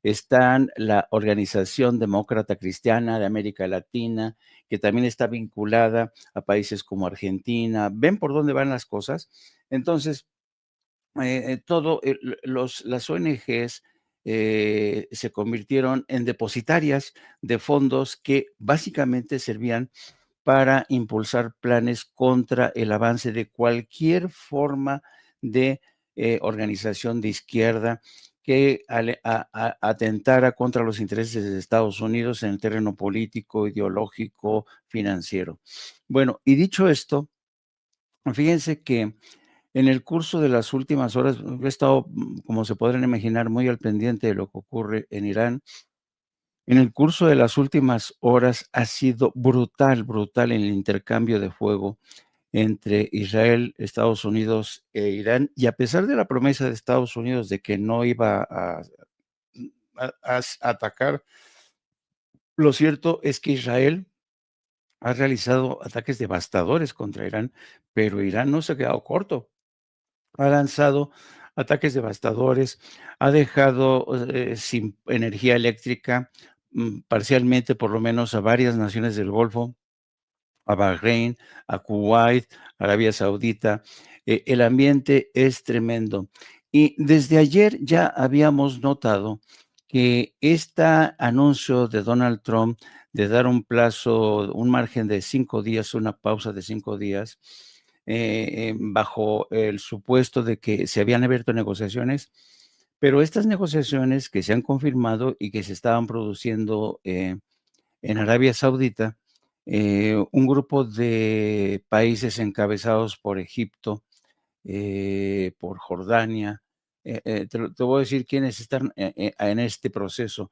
están la Organización Demócrata Cristiana de América Latina, que también está vinculada a países como Argentina. ¿Ven por dónde van las cosas? Entonces, las ONGs se convirtieron en depositarias de fondos que básicamente servían para impulsar planes contra el avance de cualquier forma de organización de izquierda que atentara contra los intereses de Estados Unidos en el terreno político, ideológico, financiero. Bueno, y dicho esto, fíjense que en el curso de las últimas horas he estado, como se podrán imaginar, muy al pendiente de lo que ocurre en Irán. En el curso de las últimas horas ha sido brutal, brutal el intercambio de fuego entre Israel, Estados Unidos e Irán, y a pesar de la promesa de Estados Unidos de que no iba a atacar, lo cierto es que Israel ha realizado ataques devastadores contra Irán, pero Irán no se ha quedado corto. Ha lanzado ataques devastadores, ha dejado sin energía eléctrica, parcialmente por lo menos a varias naciones del Golfo, a Bahrein, a Kuwait, Arabia Saudita. El ambiente es tremendo. Y desde ayer ya habíamos notado que este anuncio de Donald Trump de dar un plazo, un margen de 5 días, una pausa de 5 días, bajo el supuesto de que se habían abierto negociaciones, pero estas negociaciones que se han confirmado y que se estaban produciendo en Arabia Saudita, un grupo de países encabezados por Egipto, por Jordania, te voy a decir quiénes están en este proceso.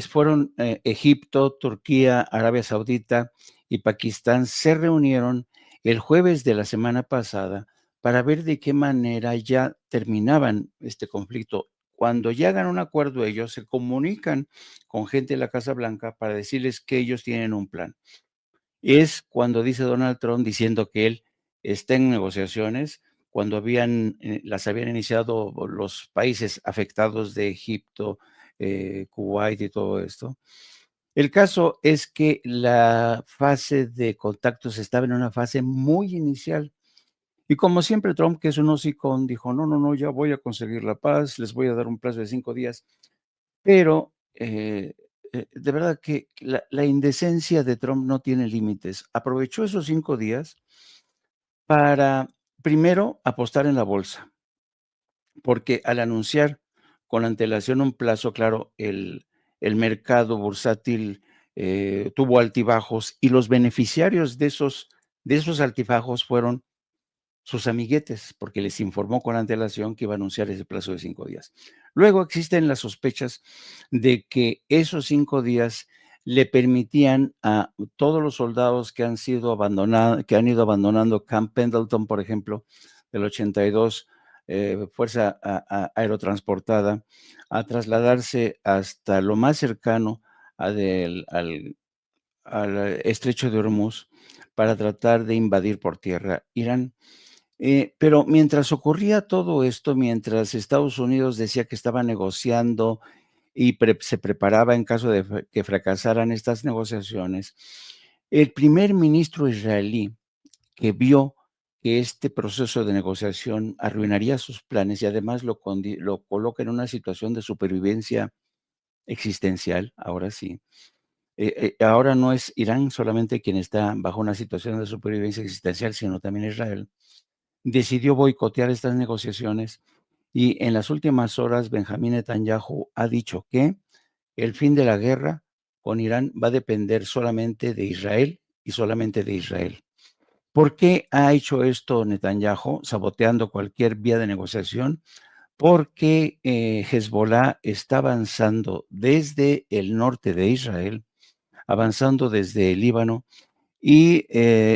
Fueron Egipto, Turquía, Arabia Saudita y Pakistán se reunieron el jueves de la semana pasada para ver de qué manera ya terminaban este conflicto. Cuando ya hagan un acuerdo ellos, se comunican con gente de la Casa Blanca para decirles que ellos tienen un plan. Es cuando dice Donald Trump diciendo que él está en negociaciones, cuando las habían iniciado los países afectados de Egipto, Kuwait y todo esto. El caso es que la fase de contactos estaba en una fase muy inicial. Y como siempre, Trump, que es un hocicón, dijo, no, no, no, ya voy a conseguir la paz, les voy a dar un plazo de 5 días. Pero de verdad que la indecencia de Trump no tiene límites. Aprovechó esos 5 días para, primero, apostar en la bolsa, porque al anunciar con antelación un plazo, claro, el mercado bursátil tuvo altibajos y los beneficiarios de esos altibajos fueron sus amiguetes, porque les informó con antelación que iba a anunciar ese plazo de 5 días. Luego existen las sospechas de que esos 5 días le permitían a todos los soldados que han ido abandonando Camp Pendleton, por ejemplo, del 82 fuerza aerotransportada a trasladarse hasta lo más cercano al estrecho de Hormuz para tratar de invadir por tierra Irán. Pero mientras ocurría todo esto, mientras Estados Unidos decía que estaba negociando y se preparaba en caso de que fracasaran estas negociaciones, el primer ministro israelí, que vio que este proceso de negociación arruinaría sus planes y además lo coloca en una situación de supervivencia existencial, ahora sí. Ahora no es Irán solamente quien está bajo una situación de supervivencia existencial, sino también Israel. Decidió boicotear estas negociaciones y en las últimas horas Benjamín Netanyahu ha dicho que el fin de la guerra con Irán va a depender solamente de Israel y solamente de Israel. ¿Por qué ha hecho esto Netanyahu, saboteando cualquier vía de negociación? Porque Hezbollah está avanzando desde el norte de Israel, avanzando desde el Líbano, y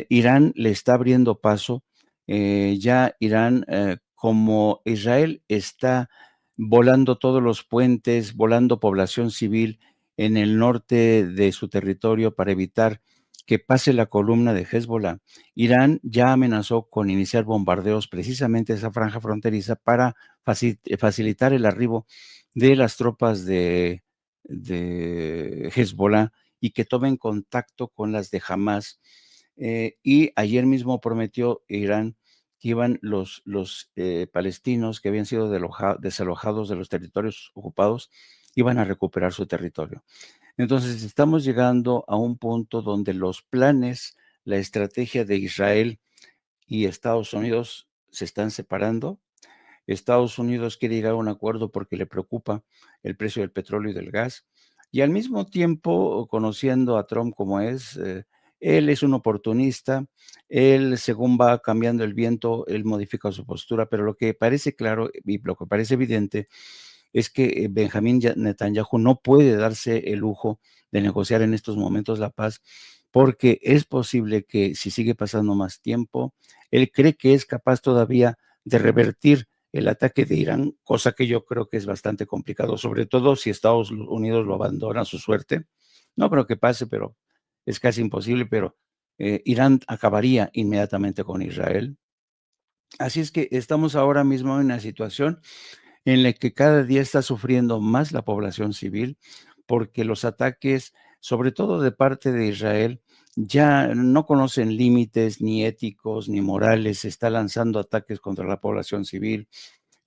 Irán le está abriendo paso. Ya Irán, como Israel está volando todos los puentes, volando población civil en el norte de su territorio para evitar que pase la columna de Hezbollah, Irán ya amenazó con iniciar bombardeos precisamente esa franja fronteriza para facilitar el arribo de las tropas de Hezbollah y que tomen contacto con las de Hamas. Y ayer mismo prometió Irán que iban los palestinos que habían sido desalojados de los territorios ocupados, iban a recuperar su territorio. Entonces estamos llegando a un punto donde los planes, la estrategia de Israel y Estados Unidos se están separando. Estados Unidos quiere llegar a un acuerdo porque le preocupa el precio del petróleo y del gas. Y al mismo tiempo, conociendo a Trump como es, él es un oportunista, él según va cambiando el viento, él modifica su postura, pero lo que parece claro y lo que parece evidente es que Benjamín Netanyahu no puede darse el lujo de negociar en estos momentos la paz, porque es posible que si sigue pasando más tiempo, él cree que es capaz todavía de revertir el ataque de Irán, cosa que yo creo que es bastante complicado, sobre todo si Estados Unidos lo abandona a su suerte. No creo que pase, pero es casi imposible, pero Irán acabaría inmediatamente con Israel. Así es que estamos ahora mismo en una situación en la que cada día está sufriendo más la población civil, porque los ataques, sobre todo de parte de Israel, ya no conocen límites ni éticos ni morales, está lanzando ataques contra la población civil,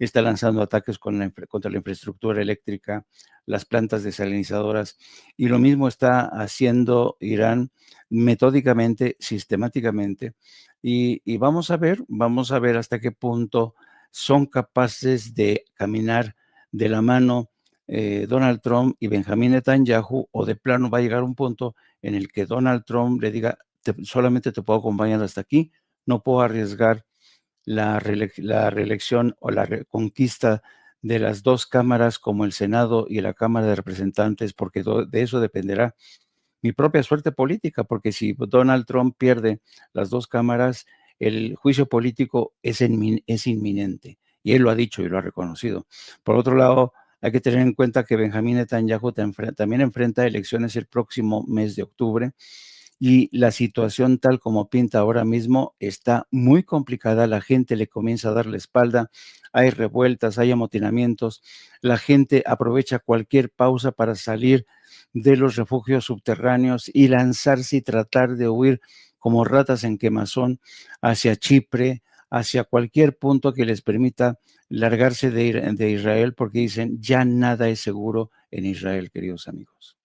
está lanzando ataques contra la infraestructura eléctrica, las plantas desalinizadoras, y lo mismo está haciendo Irán metódicamente, sistemáticamente, y vamos a ver hasta qué punto son capaces de caminar de la mano Donald Trump y Benjamín Netanyahu, o de plano va a llegar un punto en el que Donald Trump le diga, solamente te puedo acompañar hasta aquí, no puedo arriesgar la reelección o la conquista de las dos cámaras como el Senado y la Cámara de Representantes, porque de eso dependerá mi propia suerte política, porque si Donald Trump pierde las dos cámaras, el juicio político es inminente, y él lo ha dicho y lo ha reconocido. Por otro lado, hay que tener en cuenta que Benjamín Netanyahu también enfrenta elecciones el próximo mes de octubre, y la situación tal como pinta ahora mismo está muy complicada. La gente le comienza a dar la espalda, hay revueltas, hay amotinamientos, la gente aprovecha cualquier pausa para salir de los refugios subterráneos y lanzarse y tratar de huir como ratas en quemazón hacia Chipre, hacia cualquier punto que les permita largarse de Israel, porque dicen, ya nada es seguro en Israel, queridos amigos.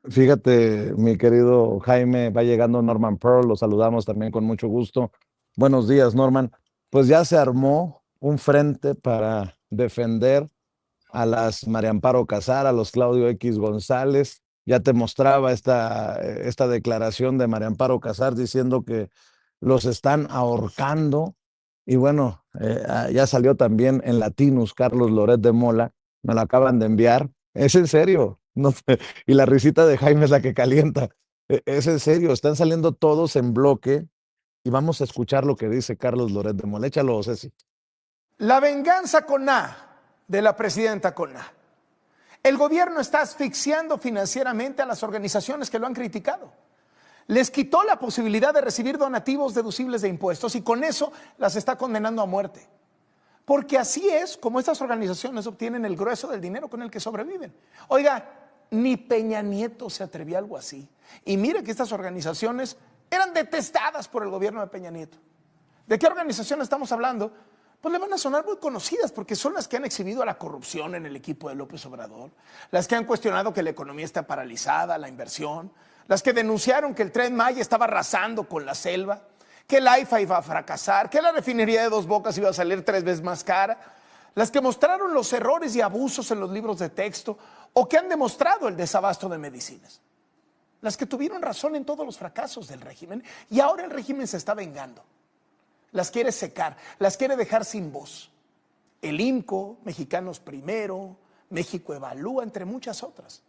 Fíjate, mi querido Jaime, va llegando Norman Pearl, lo saludamos también con mucho gusto. Buenos días, Norman. Pues ya se armó un frente para defender a las María Amparo Casar, a los Claudio X González. Ya te mostraba esta declaración de María Amparo Casar diciendo que los están ahorcando. Y bueno, ya salió también en Latinus Carlos Loret de Mola, me lo acaban de enviar. Es en serio, no, y la risita de Jaime es la que calienta. Es en serio, están saliendo todos en bloque y vamos a escuchar lo que dice Carlos Loret de Mola. Échalo, Ceci. La venganza con A de la presidenta con A. El gobierno está asfixiando financieramente a las organizaciones que lo han criticado. Les quitó la posibilidad de recibir donativos deducibles de impuestos y con eso las está condenando a muerte. Porque así es como estas organizaciones obtienen el grueso del dinero con el que sobreviven. Oiga, ni Peña Nieto se atrevió a algo así. Y mire que estas organizaciones eran detestadas por el gobierno de Peña Nieto. ¿De qué organización estamos hablando? Pues le van a sonar muy conocidas porque son las que han exhibido a la corrupción en el equipo de López Obrador, las que han cuestionado que la economía está paralizada, la inversión, las que denunciaron que el Tren Maya estaba arrasando con la selva, que el AIFA iba a fracasar, que la refinería de Dos Bocas iba a salir 3 veces más cara, las que mostraron los errores y abusos en los libros de texto o que han demostrado el desabasto de medicinas. Las que tuvieron razón en todos los fracasos del régimen y ahora el régimen se está vengando. Las quiere secar, las quiere dejar sin voz. El INCO, Mexicanos Primero, México Evalúa, entre muchas otras.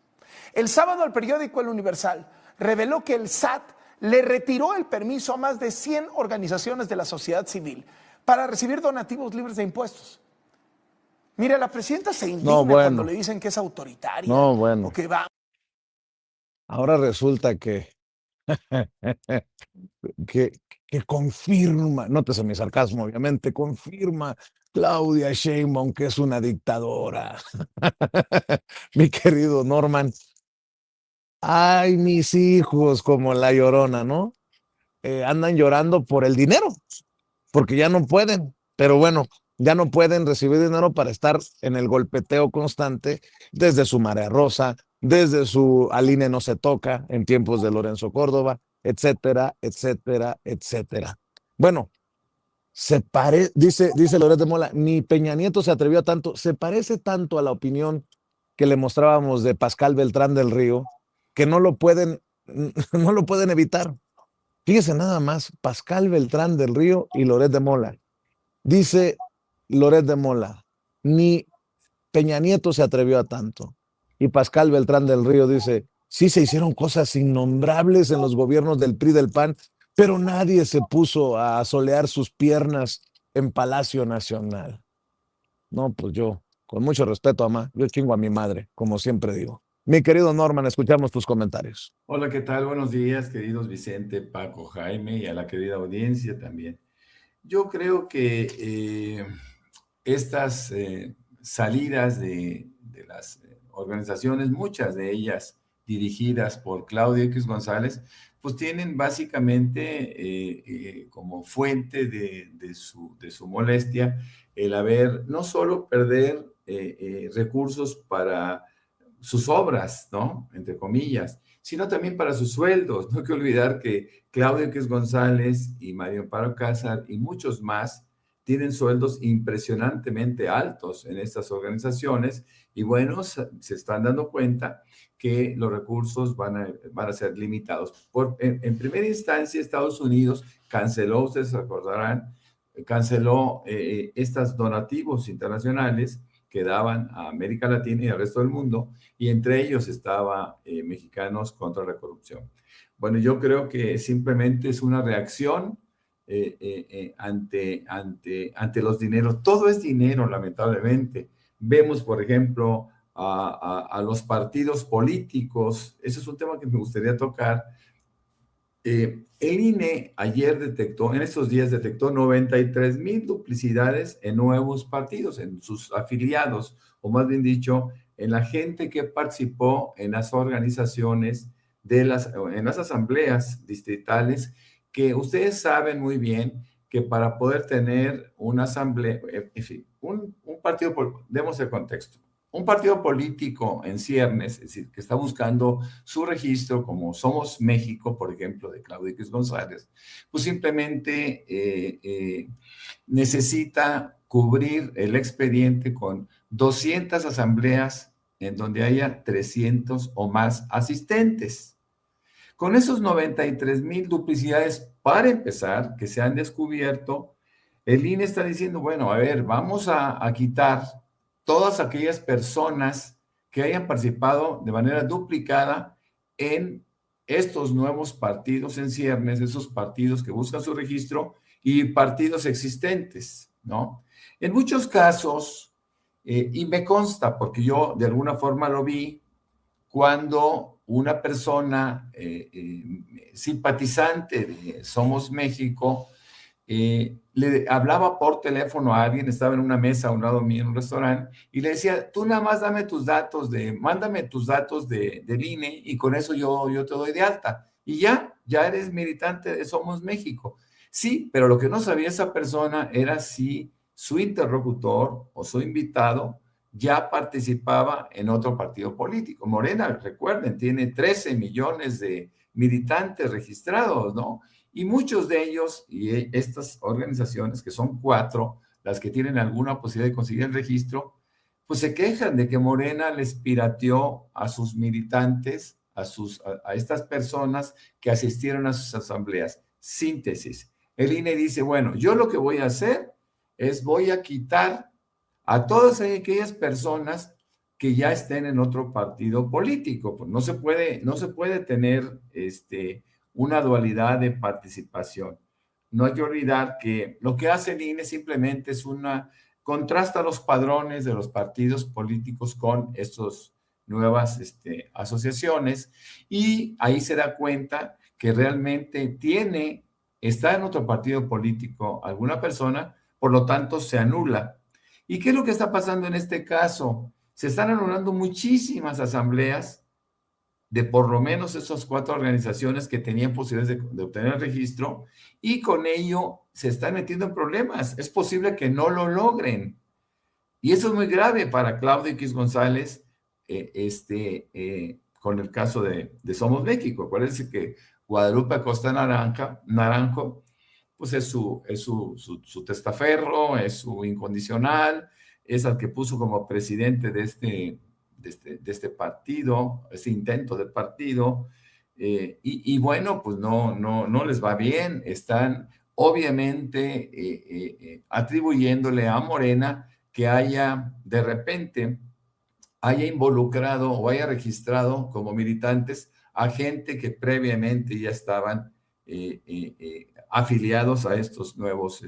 El sábado el periódico El Universal reveló que el SAT le retiró el permiso a más de 100 organizaciones de la sociedad civil para recibir donativos libres de impuestos. Mire, la presidenta se indigna cuando le dicen que es autoritaria. O que va. Ahora resulta que confirma, nótese mi sarcasmo, obviamente, confirma Claudia Sheinbaum que es una dictadora. Mi querido Norman. Ay, mis hijos, como la Llorona, ¿no? Andan llorando por el dinero, porque ya no pueden, pero bueno, ya no pueden recibir dinero para estar en el golpeteo constante desde su Marea Rosa, desde su Al INE no se toca en tiempos de Lorenzo Córdoba, etcétera, etcétera, etcétera. Bueno, dice Loret de Mola, ni Peña Nieto se atrevió a tanto, se parece tanto a la opinión que le mostrábamos de Pascal Beltrán del Río, que no lo pueden evitar. Fíjese nada más, Pascal Beltrán del Río y Loret de Mola. Dice Loret de Mola, ni Peña Nieto se atrevió a tanto. Y Pascal Beltrán del Río dice, sí se hicieron cosas innombrables en los gobiernos del PRI y del PAN, pero nadie se puso a asolear sus piernas en Palacio Nacional. No, pues yo, con mucho respeto, mamá, yo chingo a mi madre, como siempre digo. Mi querido Norman, escuchamos tus comentarios. Hola, ¿qué tal? Buenos días, queridos Vicente, Paco, Jaime y a la querida audiencia también. Yo creo que estas salidas de las organizaciones, muchas de ellas dirigidas por Claudio X González, pues tienen básicamente como fuente de su molestia el haber no solo perder recursos para sus obras, ¿no? Entre comillas, sino también para sus sueldos. No hay que olvidar que Claudio X González y Mario Amparo Casar y muchos más tienen sueldos impresionantemente altos en estas organizaciones y bueno, se están dando cuenta que los recursos van a ser limitados. En primera instancia, Estados Unidos canceló, ustedes se acordarán, canceló estos donativos internacionales que daban a América Latina y al resto del mundo, y entre ellos estaba Mexicanos contra la Corrupción. Bueno, yo creo que simplemente es una reacción ante los dineros. Todo es dinero, lamentablemente. Vemos, por ejemplo, a los partidos políticos. Ese es un tema que me gustaría tocar. El INE ayer en estos días detectó 93,000 duplicidades en nuevos partidos, en sus afiliados, o más bien dicho, en la gente que participó en las organizaciones, en las asambleas distritales, que ustedes saben muy bien que para poder tener una asamblea, en fin, un partido, demos el contexto, un partido político en ciernes, es decir, que está buscando su registro, como Somos México, por ejemplo, de Claudio X González, pues simplemente necesita cubrir el expediente con 200 asambleas en donde haya 300 o más asistentes. Con esos 93,000 duplicidades, para empezar, que se han descubierto, el INE está diciendo, bueno, a ver, vamos a quitar todas aquellas personas que hayan participado de manera duplicada en estos nuevos partidos en ciernes, esos partidos que buscan su registro y partidos existentes. ¿no? En muchos casos, y me consta porque yo de alguna forma lo vi, cuando una persona simpatizante de Somos México le hablaba por teléfono a alguien, estaba en una mesa a un lado mío en un restaurante, y le decía, tú nada más mándame tus datos del INE y con eso yo te doy de alta. Y ya eres militante de Somos México. Sí, pero lo que no sabía esa persona era si su interlocutor o su invitado ya participaba en otro partido político. Morena, recuerden, tiene 13 millones de militantes registrados, ¿no? Y muchos de ellos, y estas organizaciones, que son 4, las que tienen alguna posibilidad de conseguir el registro, pues se quejan de que Morena les pirateó a sus militantes, a estas personas que asistieron a sus asambleas. Síntesis. El INE dice, bueno, yo lo que voy a hacer es voy a quitar a todas aquellas personas que ya estén en otro partido político. Pues no se puede tener una dualidad de participación. No hay que olvidar que lo que hace el INE simplemente es contrasta los padrones de los partidos políticos con estas nuevas asociaciones, y ahí se da cuenta que realmente está en otro partido político alguna persona, por lo tanto se anula. ¿Y qué es lo que está pasando en este caso? Se están anulando muchísimas asambleas de por lo menos esas 4 organizaciones que tenían posibilidades de obtener el registro, y con ello se están metiendo en problemas. Es posible que no lo logren. Y eso es muy grave para Claudio X González, con el caso de Somos México. Acuérdense que Guadalupe Acosta Naranjo, pues es su testaferro, es su incondicional, es al que puso como presidente de este partido, ese intento de partido, y bueno, pues no les va bien. Están obviamente atribuyéndole a Morena que de repente haya involucrado o haya registrado como militantes a gente que previamente ya estaban afiliados a estos nuevos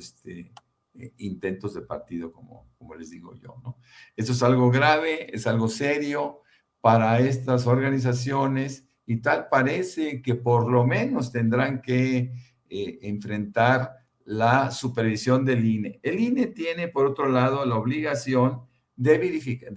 intentos de partido, como les digo yo, ¿no? Eso es algo grave, es algo serio para estas organizaciones, y tal parece que por lo menos tendrán que enfrentar la supervisión del INE. El INE tiene, por otro lado, la obligación de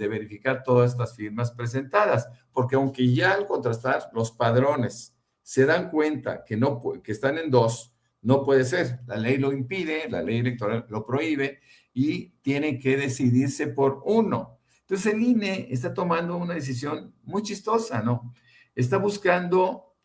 verificar todas estas firmas presentadas, porque aunque ya al contrastar los padrones se dan cuenta que están en 2, no puede ser. La ley lo impide, la ley electoral lo prohíbe, y tiene que decidirse por 1. Entonces el INE está tomando una decisión muy chistosa, ¿no? Está buscando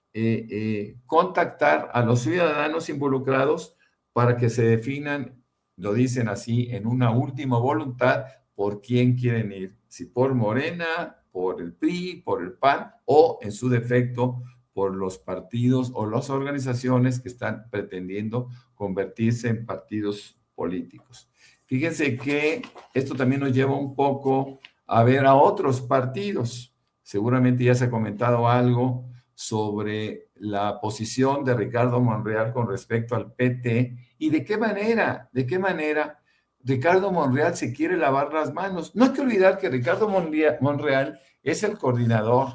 contactar a los ciudadanos involucrados para que se definan, lo dicen así, en una última voluntad, por quién quieren ir, si por Morena, por el PRI, por el PAN, o en su defecto por los partidos o las organizaciones que están pretendiendo convertirse en partidos políticos. Fíjense que esto también nos lleva un poco a ver a otros partidos. Seguramente ya se ha comentado algo sobre la posición de Ricardo Monreal con respecto al PT, y de qué manera Ricardo Monreal se quiere lavar las manos. No hay que olvidar que Ricardo Monreal es el coordinador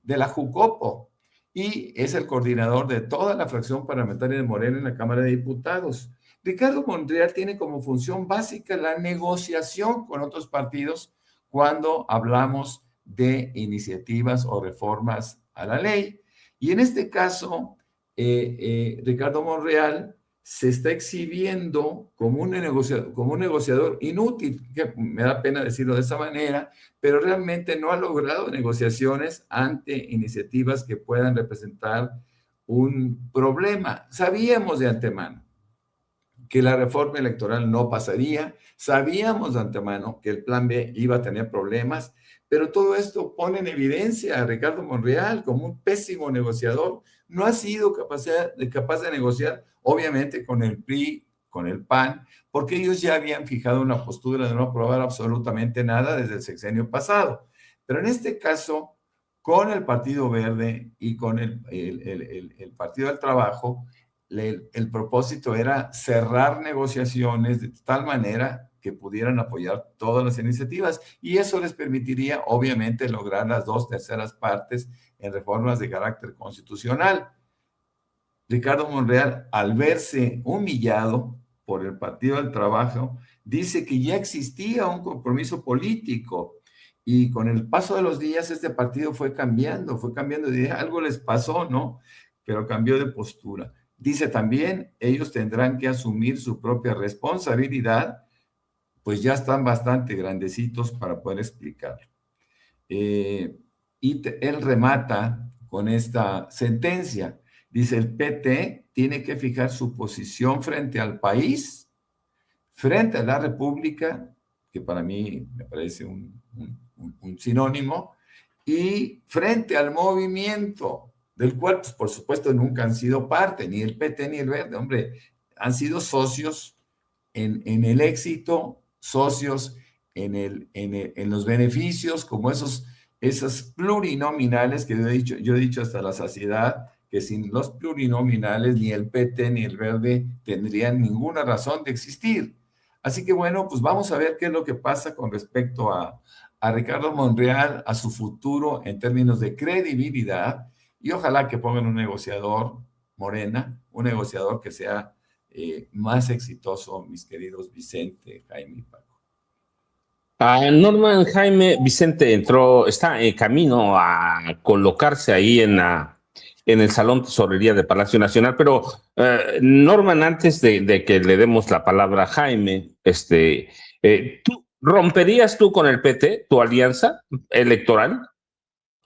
de la Jucopo y es el coordinador de toda la fracción parlamentaria de Morena en la Cámara de Diputados. Ricardo Monreal tiene como función básica la negociación con otros partidos cuando hablamos de iniciativas o reformas a la ley. Y en este caso, Ricardo Monreal se está exhibiendo como un negociador inútil, que me da pena decirlo de esa manera, pero realmente no ha logrado negociaciones ante iniciativas que puedan representar un problema. Sabíamos de antemano que la reforma electoral no pasaría, sabíamos de antemano que el plan B iba a tener problemas, pero todo esto pone en evidencia a Ricardo Monreal como un pésimo negociador. No ha sido capaz de negociar, obviamente, con el PRI, con el PAN, porque ellos ya habían fijado una postura de no aprobar absolutamente nada desde el sexenio pasado. Pero en este caso, con el Partido Verde y con el Partido del Trabajo, el propósito era cerrar negociaciones de tal manera que pudieran apoyar todas las iniciativas, y eso les permitiría, obviamente, lograr las 2/3 partes en reformas de carácter constitucional. Ricardo Monreal, al verse humillado por el Partido del Trabajo, dice que ya existía un compromiso político, y con el paso de los días este partido fue cambiando de idea. Algo les pasó, ¿no? Pero cambió de postura. Dice también, ellos tendrán que asumir su propia responsabilidad, pues ya están bastante grandecitos para poder explicarlo. Él remata con esta sentencia. Dice, el PT tiene que fijar su posición frente al país, frente a la República, que para mí me parece un sinónimo, y frente al movimiento, del cual, pues, por supuesto, nunca han sido parte, ni el PT ni el Verde. Hombre, han sido socios en el éxito, socios en los beneficios, como esas plurinominales que yo he dicho hasta la saciedad, que sin los plurinominales ni el PT ni el Verde tendrían ninguna razón de existir. Así que bueno, pues vamos a ver qué es lo que pasa con respecto a Ricardo Monreal, a su futuro en términos de credibilidad, y ojalá que pongan un negociador, Morena, un negociador que sea más exitoso, mis queridos Vicente, Jaime y Paco. Norman Jaime Vicente está en camino a colocarse ahí en el Salón Tesorería de Palacio Nacional, pero Norman, antes de que le demos la palabra a Jaime, ¿romperías tú con el PT tu alianza electoral?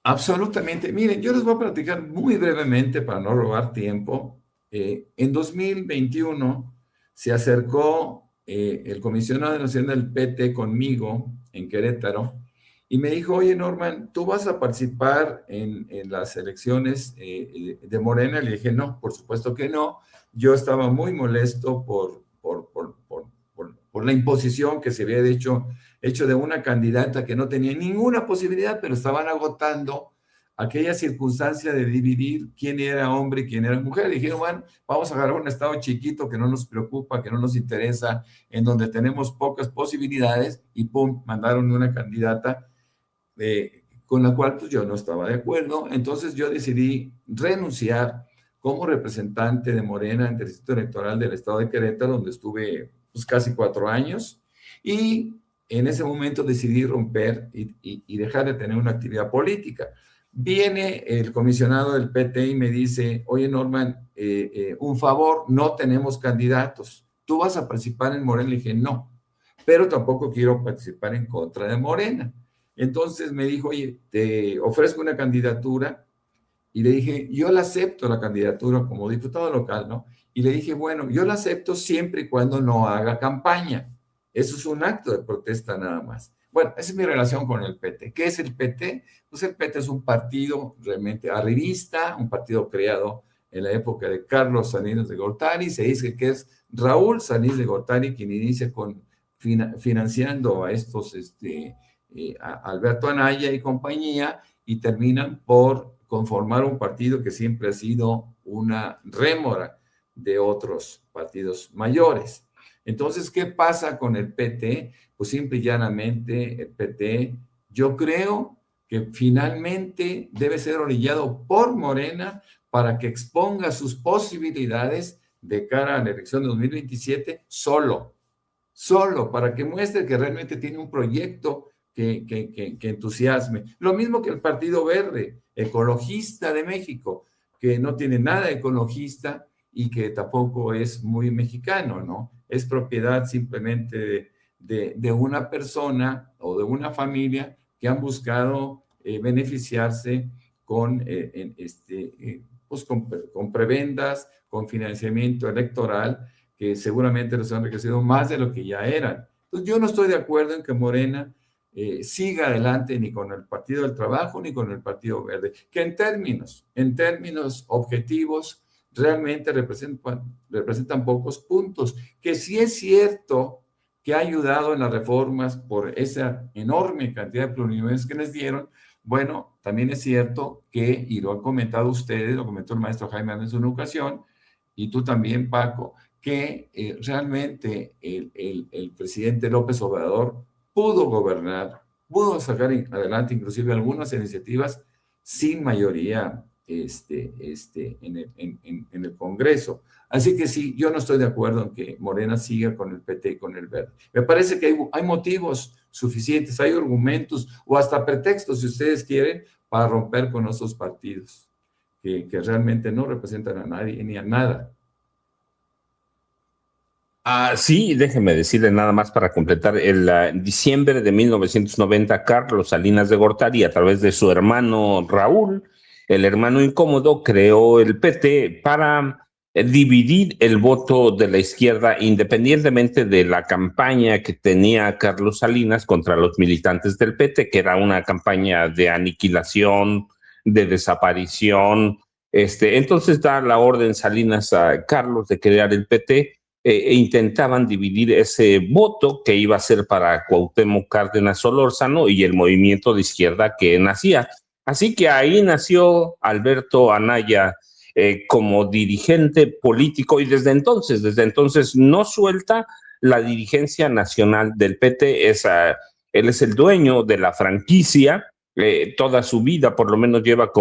Absolutamente. Miren, yo les voy a platicar muy brevemente para no robar tiempo. En 2021 se acercó el comisionado nacional del PT conmigo en Querétaro y me dijo, oye, Norman, ¿tú vas a participar en las elecciones de Morena? Le dije, no, por supuesto que no. Yo estaba muy molesto por la imposición que se había hecho de una candidata que no tenía ninguna posibilidad, pero estaban agotando aquella circunstancia de dividir quién era hombre y quién era mujer. Dijeron, bueno, vamos a agarrar un estado chiquito que no nos preocupa, que no nos interesa, en donde tenemos pocas posibilidades, y pum, mandaron una candidata con la cual pues yo no estaba de acuerdo. Entonces yo decidí renunciar como representante de Morena en el Distrito Electoral del Estado de Querétaro, donde estuve pues casi 4 años, y en ese momento decidí romper y dejar de tener una actividad política. Viene el comisionado del PT y me dice, oye, Norman, un favor, no tenemos candidatos. ¿Tú vas a participar en Morena? Le dije, no, pero tampoco quiero participar en contra de Morena. Entonces me dijo, oye, te ofrezco una candidatura. Y le dije, yo la acepto la candidatura como diputado local, ¿no? Y le dije, bueno, yo la acepto siempre y cuando no haga campaña. Eso es un acto de protesta nada más. Bueno, esa es mi relación con el PT. ¿Qué es el PT? Pues el PT es un partido realmente arribista, un partido creado en la época de Carlos Salinas de Gortari. Se dice que es Raúl Salinas de Gortari quien inicia financiando a estos, a Alberto Anaya y compañía, y terminan por conformar un partido que siempre ha sido una rémora de otros partidos mayores. Entonces, ¿qué pasa con el PT? Pues simple y llanamente el PT, yo creo que finalmente debe ser orillado por Morena para que exponga sus posibilidades de cara a la elección de 2027 solo, para que muestre que realmente tiene un proyecto que entusiasme. Lo mismo que el Partido Verde, ecologista de México, que no tiene nada ecologista y que tampoco es muy mexicano, ¿no? Es propiedad simplemente de una persona o de una familia que han buscado beneficiarse con prebendas, con financiamiento electoral, que seguramente los han enriquecido más de lo que ya eran. Entonces, yo no estoy de acuerdo en que Morena siga adelante ni con el Partido del Trabajo ni con el Partido Verde, que en términos objetivos realmente representan pocos puntos, que sí es cierto que ha ayudado en las reformas por esa enorme cantidad de plurinominales que les dieron. Bueno, también es cierto que, y lo han comentado ustedes, lo comentó el maestro Jaime en una ocasión, y tú también, Paco, que realmente el presidente López Obrador pudo gobernar, pudo sacar adelante inclusive algunas iniciativas sin mayoría en el Congreso. Así que sí, yo no estoy de acuerdo en que Morena siga con el PT y con el Verde. Me parece que hay motivos suficientes, hay argumentos o hasta pretextos, si ustedes quieren, para romper con esos partidos que realmente no representan a nadie ni a nada. Sí, déjeme decirle nada más para completar. En diciembre de 1990, Carlos Salinas de Gortari, a través de su hermano Raúl, el hermano incómodo, creó el PT para dividir el voto de la izquierda, independientemente de la campaña que tenía Carlos Salinas contra los militantes del PT, que era una campaña de aniquilación, de desaparición. Entonces da la orden Salinas a Carlos de crear el PT. Intentaban dividir ese voto que iba a ser para Cuauhtémoc Cárdenas Solórzano y el movimiento de izquierda que nacía. Así que ahí nació Alberto Anaya como dirigente político y desde entonces no suelta la dirigencia nacional del PT. Él es el dueño de la franquicia, toda su vida por lo menos lleva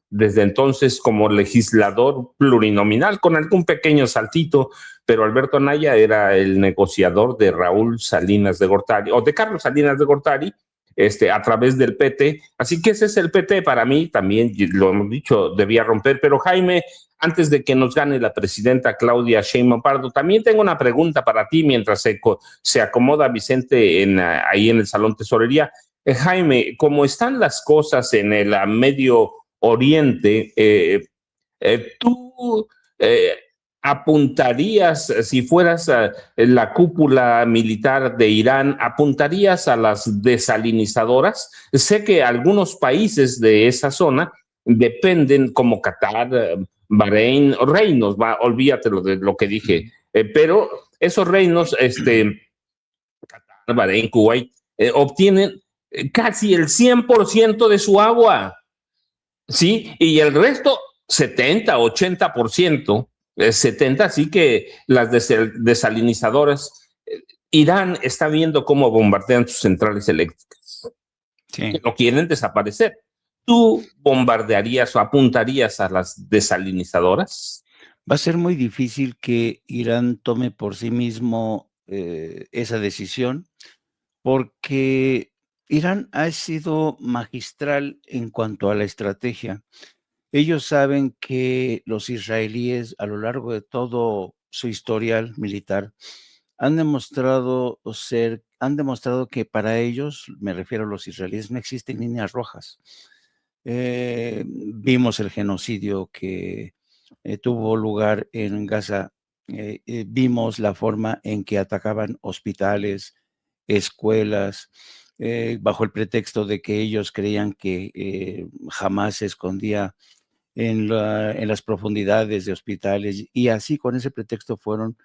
desde entonces como legislador plurinominal, con algún pequeño saltito, pero Alberto Anaya era el negociador de Raúl Salinas de Gortari, o de Carlos Salinas de Gortari, a través del PT. Así que ese es el PT para mí, también lo hemos dicho, debía romper. Pero Jaime, antes de que nos gane la presidenta Claudia Sheinbaum Pardo, también tengo una pregunta para ti mientras se acomoda Vicente ahí en el Salón Tesorería. Jaime, ¿cómo están las cosas en el Medio Oriente? ¿Tú apuntarías, si fueras la cúpula militar de Irán, apuntarías a las desalinizadoras? Sé que algunos países de esa zona dependen, como Qatar, Bahrein, reinos, olvídate de lo que dije, pero esos reinos, Qatar, Bahrein, Kuwait, obtienen casi el 100% de su agua, ¿sí? Y el resto, 70, 80%, 70, así que las desalinizadoras, Irán está viendo cómo bombardean sus centrales eléctricas, Sí. que lo quieren desaparecer. ¿Tú bombardearías o apuntarías a las desalinizadoras? Va a ser muy difícil que Irán tome por sí mismo esa decisión, porque Irán ha sido magistral en cuanto a la estrategia. Ellos saben que los israelíes, a lo largo de todo su historial militar, han demostrado que para ellos, me refiero a los israelíes, no existen líneas rojas. Vimos el genocidio que tuvo lugar en Gaza, vimos la forma en que atacaban hospitales, escuelas, bajo el pretexto de que ellos creían que Hamás se escondía en las profundidades de hospitales, y así con ese pretexto fueron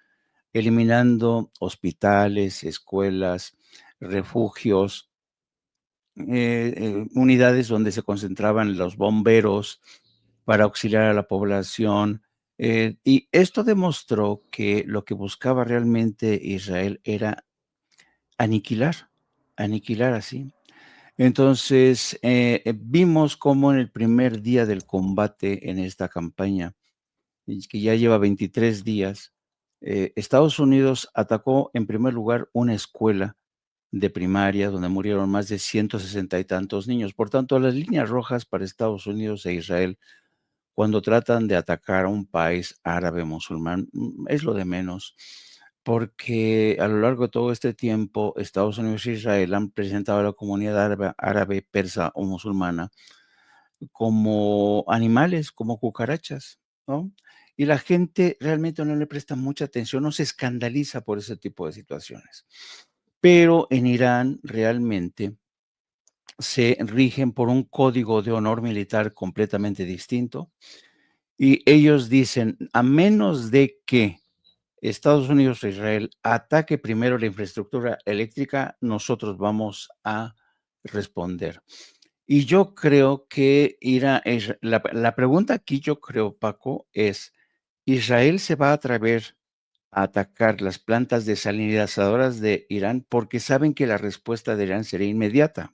eliminando hospitales, escuelas, refugios, unidades donde se concentraban los bomberos para auxiliar a la población. Y esto demostró que lo que buscaba realmente Israel era aniquilar así. Entonces, vimos cómo en el primer día del combate en esta campaña, y que ya lleva 23 días, Estados Unidos atacó en primer lugar una escuela de primaria donde murieron más de 160 y tantos niños. Por tanto, las líneas rojas para Estados Unidos e Israel cuando tratan de atacar a un país árabe musulmán es lo de menos, porque a lo largo de todo este tiempo Estados Unidos e Israel han presentado a la comunidad árabe, persa o musulmana como animales, como cucarachas, ¿no? Y la gente realmente no le presta mucha atención, no se escandaliza por ese tipo de situaciones. Pero en Irán realmente se rigen por un código de honor militar completamente distinto, y ellos dicen, a menos de que Estados Unidos e Israel ataque primero la infraestructura eléctrica, nosotros vamos a responder. Y yo creo que la pregunta aquí, yo creo, Paco, es, Israel se va a atrever a atacar las plantas desalinizadoras de Irán porque saben que la respuesta de Irán sería inmediata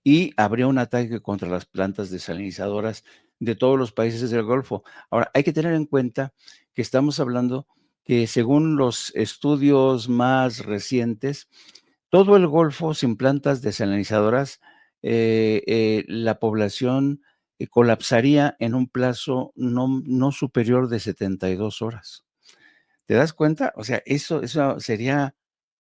y habría un ataque contra las plantas desalinizadoras de todos los países del Golfo. Ahora, hay que tener en cuenta que estamos hablando que según los estudios más recientes, todo el Golfo sin plantas desalinizadoras, la población colapsaría en un plazo no superior de 72 horas. ¿Te das cuenta? O sea, eso sería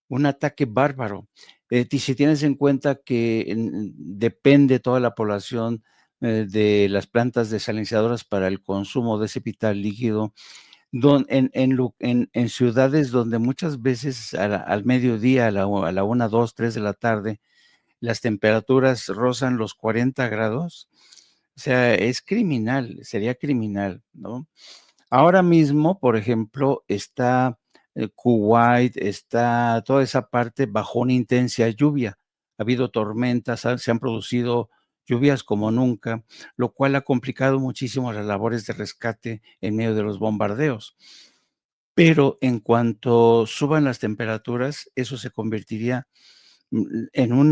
un ataque bárbaro. Si tienes en cuenta que depende toda la población de las plantas desalinizadoras para el consumo de ese vital líquido, en ciudades donde muchas veces al mediodía, a la 1, 2, 3 de la tarde, las temperaturas rozan los 40 grados, o sea, es criminal, sería criminal, ¿no? Ahora mismo, por ejemplo, está Kuwait, está toda esa parte bajo una intensa lluvia. Ha habido tormentas, se han producido lluvias como nunca, lo cual ha complicado muchísimo las labores de rescate en medio de los bombardeos. Pero en cuanto suban las temperaturas, eso se convertiría en un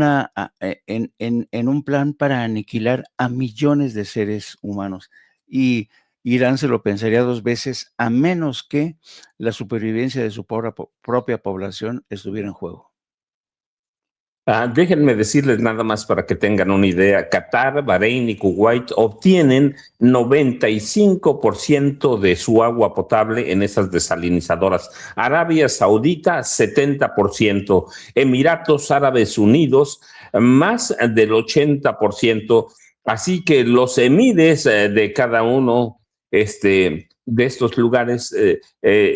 plan para aniquilar a millones de seres humanos. Y Irán se lo pensaría 2 veces, a menos que la supervivencia de su propia población estuviera en juego. Déjenme decirles nada más para que tengan una idea. Qatar, Bahrein y Kuwait obtienen 95% de su agua potable en esas desalinizadoras. Arabia Saudita, 70%. Emiratos Árabes Unidos, más del 80%. Así que los emires de cada uno de estos lugares,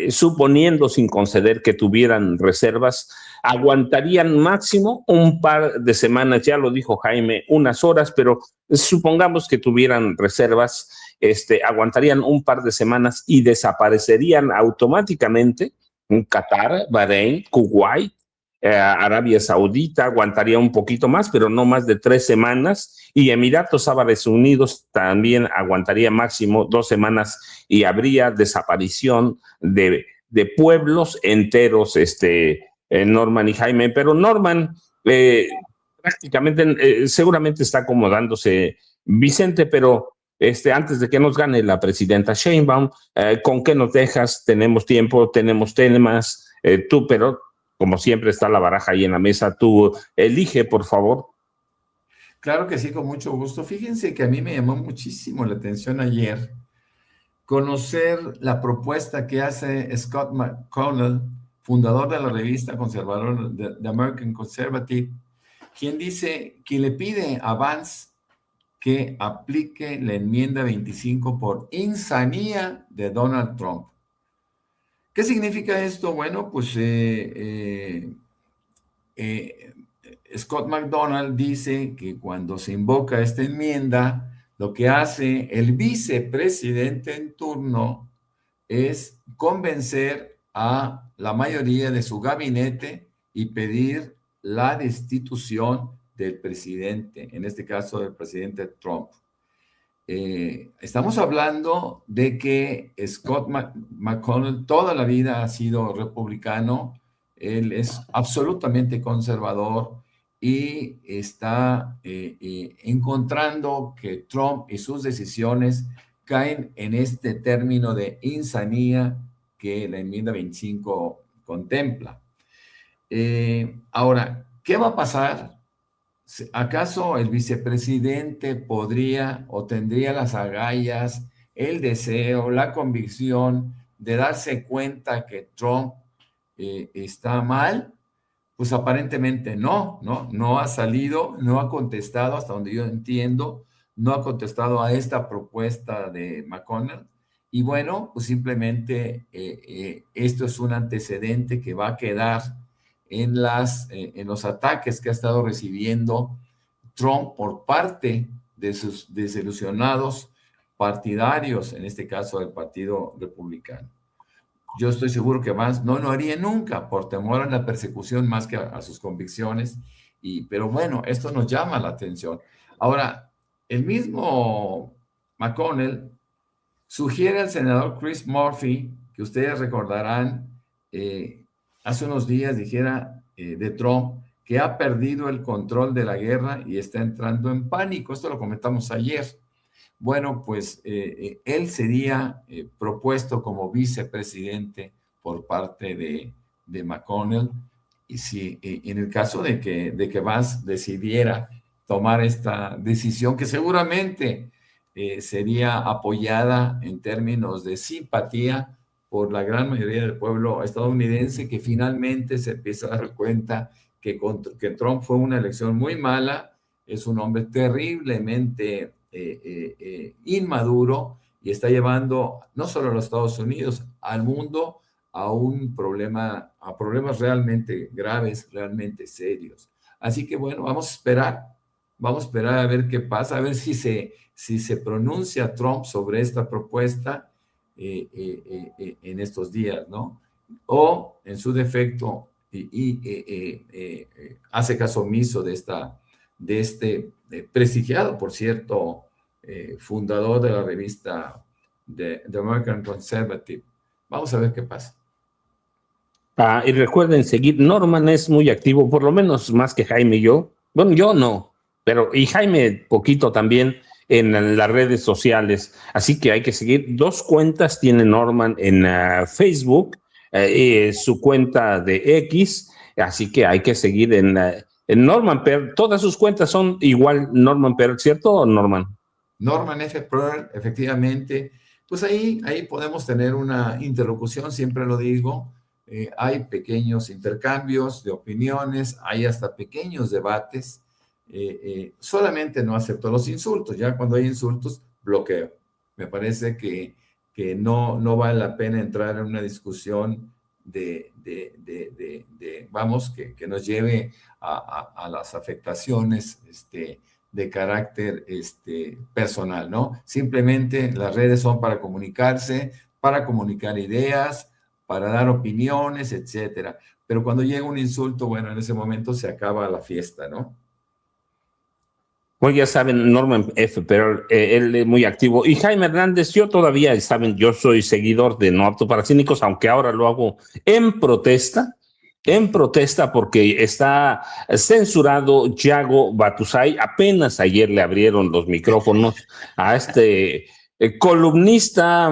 suponiendo sin conceder que tuvieran reservas, aguantarían máximo un par de semanas, ya lo dijo Jaime, unas horas, pero supongamos que tuvieran reservas, aguantarían un par de semanas y desaparecerían automáticamente. Qatar, Bahrein, Kuwait, Arabia Saudita aguantaría un poquito más, pero no más de 3 semanas, y Emiratos Árabes Unidos también aguantaría máximo 2 semanas y habría desaparición de pueblos enteros, Norman y Jaime. Pero Norman prácticamente, seguramente está acomodándose Vicente, pero antes de que nos gane la presidenta Sheinbaum, ¿con qué nos dejas? Tenemos tiempo, tenemos temas, tú, pero como siempre está la baraja ahí en la mesa, tú elige, por favor. Claro que sí, con mucho gusto. Fíjense que a mí me llamó muchísimo la atención ayer conocer la propuesta que hace Scott McConnell, fundador de la revista conservadora The American Conservative, quien dice que le pide a Vance que aplique la enmienda 25 por insanía de Donald Trump. ¿Qué significa esto? Bueno, pues Scott McDonald dice que cuando se invoca esta enmienda, lo que hace el vicepresidente en turno es convencer a la mayoría de su gabinete y pedir la destitución del presidente, en este caso del presidente Trump. Estamos hablando de que Scott McConnell toda la vida ha sido republicano, él es absolutamente conservador y está encontrando que Trump y sus decisiones caen en este término de insanía que la enmienda 25 contempla. Ahora, ¿qué va a pasar? ¿Acaso el vicepresidente podría o tendría las agallas, el deseo, la convicción de darse cuenta que Trump está mal? Pues aparentemente no ha salido, no ha contestado, hasta donde yo entiendo, no ha contestado a esta propuesta de McConnell. Y bueno, pues simplemente esto es un antecedente que va a quedar en los ataques que ha estado recibiendo Trump por parte de sus desilusionados partidarios, en este caso del Partido Republicano. Yo estoy seguro que Vance no lo haría nunca por temor a la persecución más que a sus convicciones, pero bueno, esto nos llama la atención. Ahora, el mismo McConnell Sugiere al senador Chris Murphy, que ustedes recordarán, hace unos días dijera de Trump que ha perdido el control de la guerra y está entrando en pánico. Esto lo comentamos ayer. Bueno, pues él sería propuesto como vicepresidente por parte de McConnell. Y si en el caso de que Vance decidiera tomar esta decisión, que seguramente sería apoyada en términos de simpatía por la gran mayoría del pueblo estadounidense, que finalmente se empieza a dar cuenta que Trump fue una elección muy mala, es un hombre terriblemente inmaduro y está llevando no solo a los Estados Unidos, al mundo a a problemas realmente graves, realmente serios. Así que bueno, vamos a esperar a ver qué pasa, a ver si se pronuncia Trump sobre esta propuesta en estos días, ¿no? O en su defecto hace caso omiso de este prestigiado, por cierto, fundador de la revista The American Conservative. Vamos a ver qué pasa. Y recuerden seguir, Norman es muy activo, por lo menos más que Jaime y yo. Bueno, yo no, pero y Jaime poquito también en las redes sociales. Así que hay que seguir. 2 cuentas tiene Norman en Facebook, su cuenta de X, así que hay que seguir en Norman Pearl. Todas sus cuentas son igual Norman Pearl, ¿cierto, Norman? Norman F. Pearl, efectivamente. Pues ahí podemos tener una interlocución, siempre lo digo. Hay pequeños intercambios de opiniones, hay hasta pequeños debates. Solamente no acepto los insultos. Ya cuando hay insultos, bloqueo. Me parece que no vale la pena entrar en una discusión vamos, que nos lleve a las afectaciones de carácter personal, ¿no? Simplemente las redes son para comunicarse, para comunicar ideas, para dar opiniones, etcétera. Pero cuando llega un insulto, bueno, en ese momento se acaba la fiesta, ¿no? Bueno, ya saben, Norman F. Pearl, él es muy activo. Y Jaime Hernández, yo todavía, saben, yo soy seguidor de No Apto para Cínicos, aunque ahora lo hago en protesta porque está censurado Yago Batusay. Apenas ayer le abrieron los micrófonos a este columnista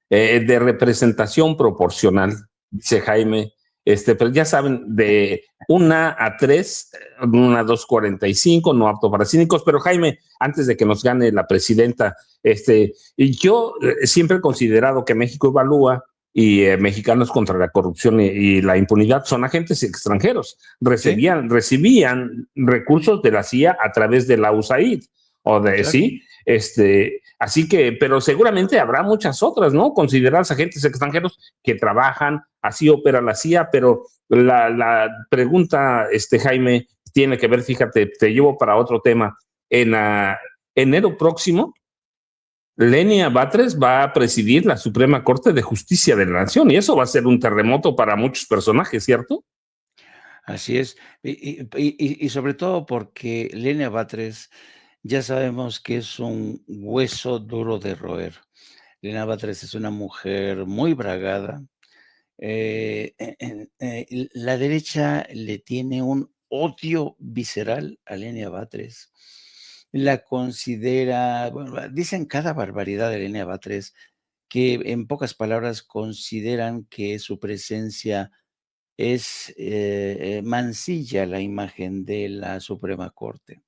de representación proporcional, dice Jaime, pero ya saben, de 1 a 3, 1 a 2:45, no apto para cínicos. Pero Jaime, antes de que nos gane la presidenta, yo siempre he considerado que México Evalúa y Mexicanos contra la Corrupción y la Impunidad son agentes extranjeros. Recibían recursos de la CIA a través de la USAID, o de, claro. ¿Sí? Así que, pero seguramente habrá muchas otras, ¿no? Consideradas agentes extranjeros que trabajan, así opera la CIA, pero la pregunta, Jaime, tiene que ver, fíjate, te llevo para otro tema. En enero próximo, Lenia Batres va a presidir la Suprema Corte de Justicia de la Nación, y eso va a ser un terremoto para muchos personajes, ¿cierto? Así es, y sobre todo porque Lenia Batres ya sabemos que es un hueso duro de roer. Lenia Batres es una mujer muy bragada. La derecha le tiene un odio visceral a Lenia Batres. La considera, bueno, dicen cada barbaridad de Lenia Batres, que en pocas palabras consideran que su presencia mancilla la imagen de la Suprema Corte.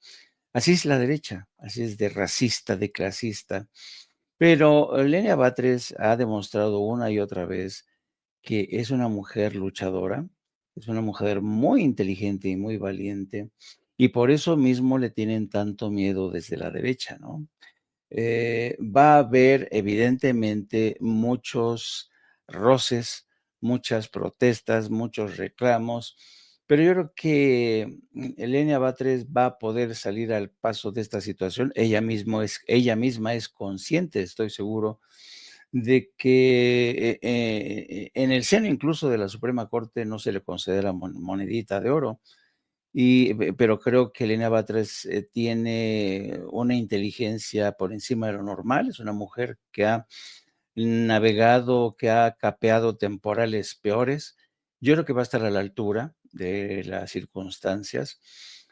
Así es la derecha, así es de racista, de clasista. Pero Lenia Batres ha demostrado una y otra vez que es una mujer luchadora, es una mujer muy inteligente y muy valiente, y por eso mismo le tienen tanto miedo desde la derecha, ¿no? Va a haber evidentemente muchos roces, muchas protestas, muchos reclamos, pero yo creo que Lenia Batres va a poder salir al paso de esta situación. Ella misma es consciente, estoy seguro, de que en el seno incluso de la Suprema Corte no se le considera monedita de oro. Pero creo que Lenia Batres tiene una inteligencia por encima de lo normal. Es una mujer que ha navegado, que ha capeado temporales peores. Yo creo que va a estar a la altura de las circunstancias.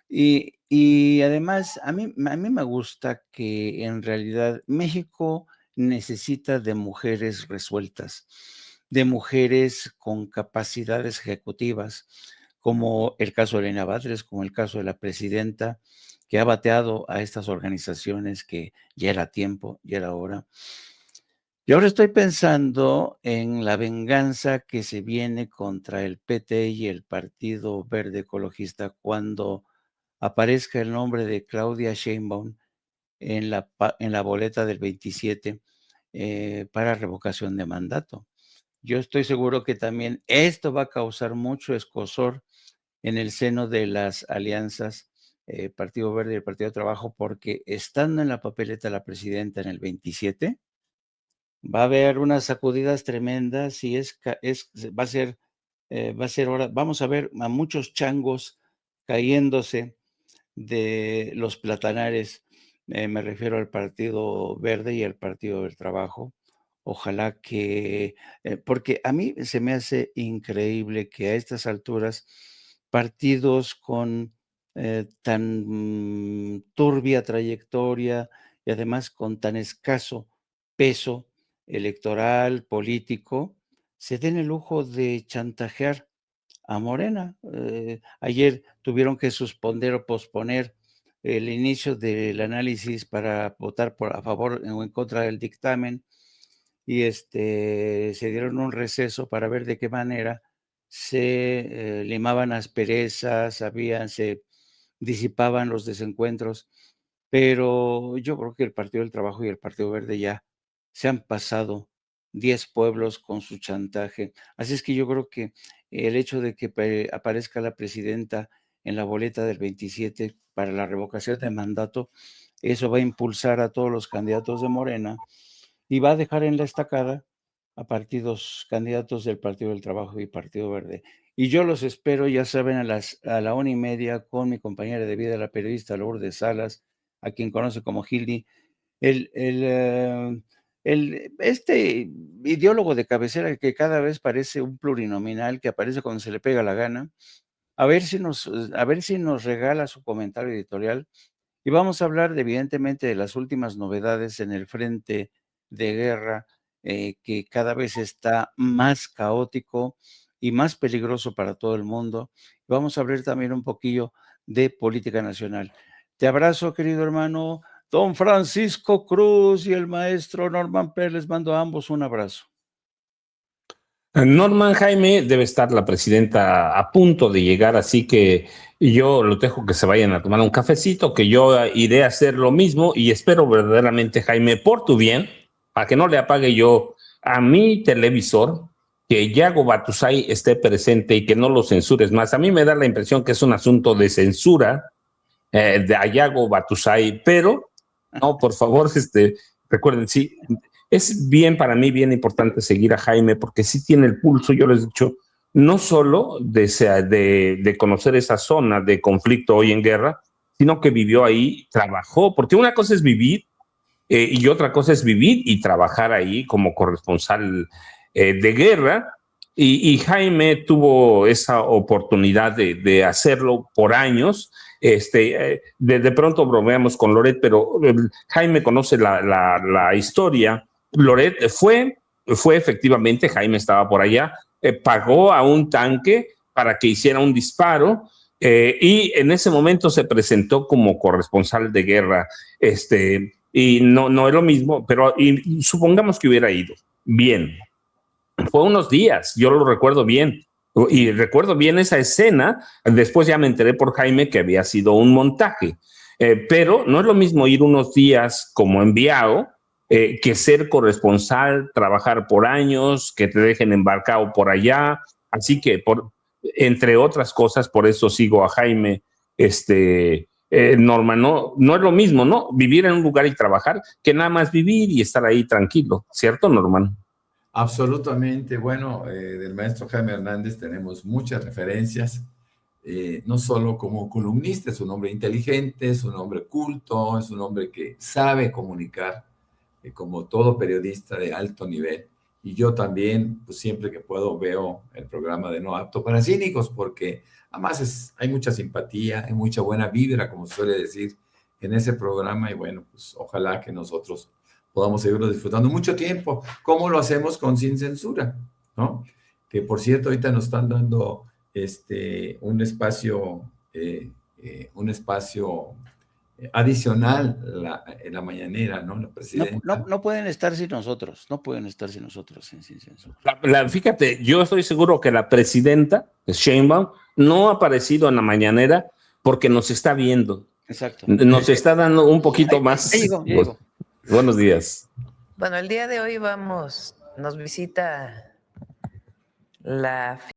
Y además, a mí me gusta que en realidad México necesita de mujeres resueltas, de mujeres con capacidades ejecutivas, como el caso de Elena Batres, como el caso de la presidenta, que ha bateado a estas organizaciones que ya era tiempo, ya era hora. Y ahora estoy pensando en la venganza que se viene contra el PT y el Partido Verde Ecologista cuando aparezca el nombre de Claudia Sheinbaum en la boleta del 27 para revocación de mandato. Yo estoy seguro que también esto va a causar mucho escozor en el seno de las alianzas Partido Verde y el Partido de Trabajo, porque estando en la papeleta la presidenta en el 27, va a haber unas sacudidas tremendas y va a ser hora, vamos a ver a muchos changos cayéndose de los platanares, me refiero al Partido Verde y al Partido del Trabajo. Ojalá que, porque a mí se me hace increíble que a estas alturas partidos con tan turbia trayectoria y además con tan escaso peso electoral, político, se den el lujo de chantajear a Morena. Ayer tuvieron que suspender o posponer el inicio del análisis para votar a favor o en contra del dictamen y se dieron un receso para ver de qué manera se limaban asperezas, se disipaban los desencuentros, pero yo creo que el Partido del Trabajo y el Partido Verde ya se han pasado 10 pueblos con su chantaje. Así es que yo creo que el hecho de que aparezca la presidenta en la boleta del 27 para la revocación de mandato, eso va a impulsar a todos los candidatos de Morena y va a dejar en la estacada a candidatos del Partido del Trabajo y Partido Verde. Y yo los espero, ya saben, a la 1:30 con mi compañera de vida, la periodista Lourdes Salas, a quien conoce como Gildy, este ideólogo de cabecera que cada vez parece un plurinominal, que aparece cuando se le pega la gana, a ver si nos regala su comentario editorial. Y vamos a hablar, evidentemente, de las últimas novedades en el frente de guerra, que cada vez está más caótico y más peligroso para todo el mundo. Vamos a hablar también un poquillo de política nacional. Te abrazo, querido hermano don Francisco Cruz y el maestro Norman Pérez. Les mando a ambos un abrazo. Norman, Jaime, debe estar la presidenta a punto de llegar, así que yo los dejo que se vayan a tomar un cafecito, que yo iré a hacer lo mismo y espero verdaderamente, Jaime, por tu bien, para que no le apague yo a mi televisor, que Yago Batusay esté presente y que no lo censures más. A mí me da la impresión que es un asunto de censura de Yago Batusay, pero no, por favor, recuerden, sí, es bien para mí, bien importante seguir a Jaime porque sí tiene el pulso, yo les he dicho, no solo de conocer esa zona de conflicto hoy en guerra, sino que vivió ahí, trabajó, porque una cosa es vivir y otra cosa es vivir y trabajar ahí como corresponsal de guerra. Y Jaime tuvo esa oportunidad de hacerlo por años. De pronto bromeamos con Loret, pero Jaime conoce la historia. Loret fue efectivamente, Jaime estaba por allá, pagó a un tanque para que hiciera un disparo y en ese momento se presentó como corresponsal de guerra, y no es lo mismo, pero y supongamos que hubiera ido bien. Fue unos días, yo lo recuerdo bien. Y recuerdo bien esa escena, después ya me enteré por Jaime que había sido un montaje, pero no es lo mismo ir unos días como enviado que ser corresponsal, trabajar por años, que te dejen embarcado por allá, así que entre otras cosas, por eso sigo a Jaime, Norma, no es lo mismo, ¿no? Vivir en un lugar y trabajar que nada más vivir y estar ahí tranquilo, ¿cierto, Norman? Absolutamente. Bueno, del maestro Jaime Hernández tenemos muchas referencias, no solo como columnista, es un hombre inteligente, es un hombre culto, es un hombre que sabe comunicar como todo periodista de alto nivel. Y yo también, pues siempre que puedo, veo el programa de No Apto para Cínicos, porque además hay mucha simpatía, hay mucha buena vibra, como suele decir, en ese programa. Y bueno, pues ojalá que nosotros podamos seguirlo disfrutando mucho tiempo, como lo hacemos con Sin Censura, ¿no? Que por cierto, ahorita nos están dando un espacio adicional en la mañanera, ¿no? La presidenta. No pueden estar sin nosotros, no pueden estar sin nosotros, sin censura. Fíjate, yo estoy seguro que la presidenta, Sheinbaum, no ha aparecido en la mañanera porque nos está viendo. Exacto. Nos está dando un poquito más. Llegó. Buenos días. Bueno, el día de hoy nos visita la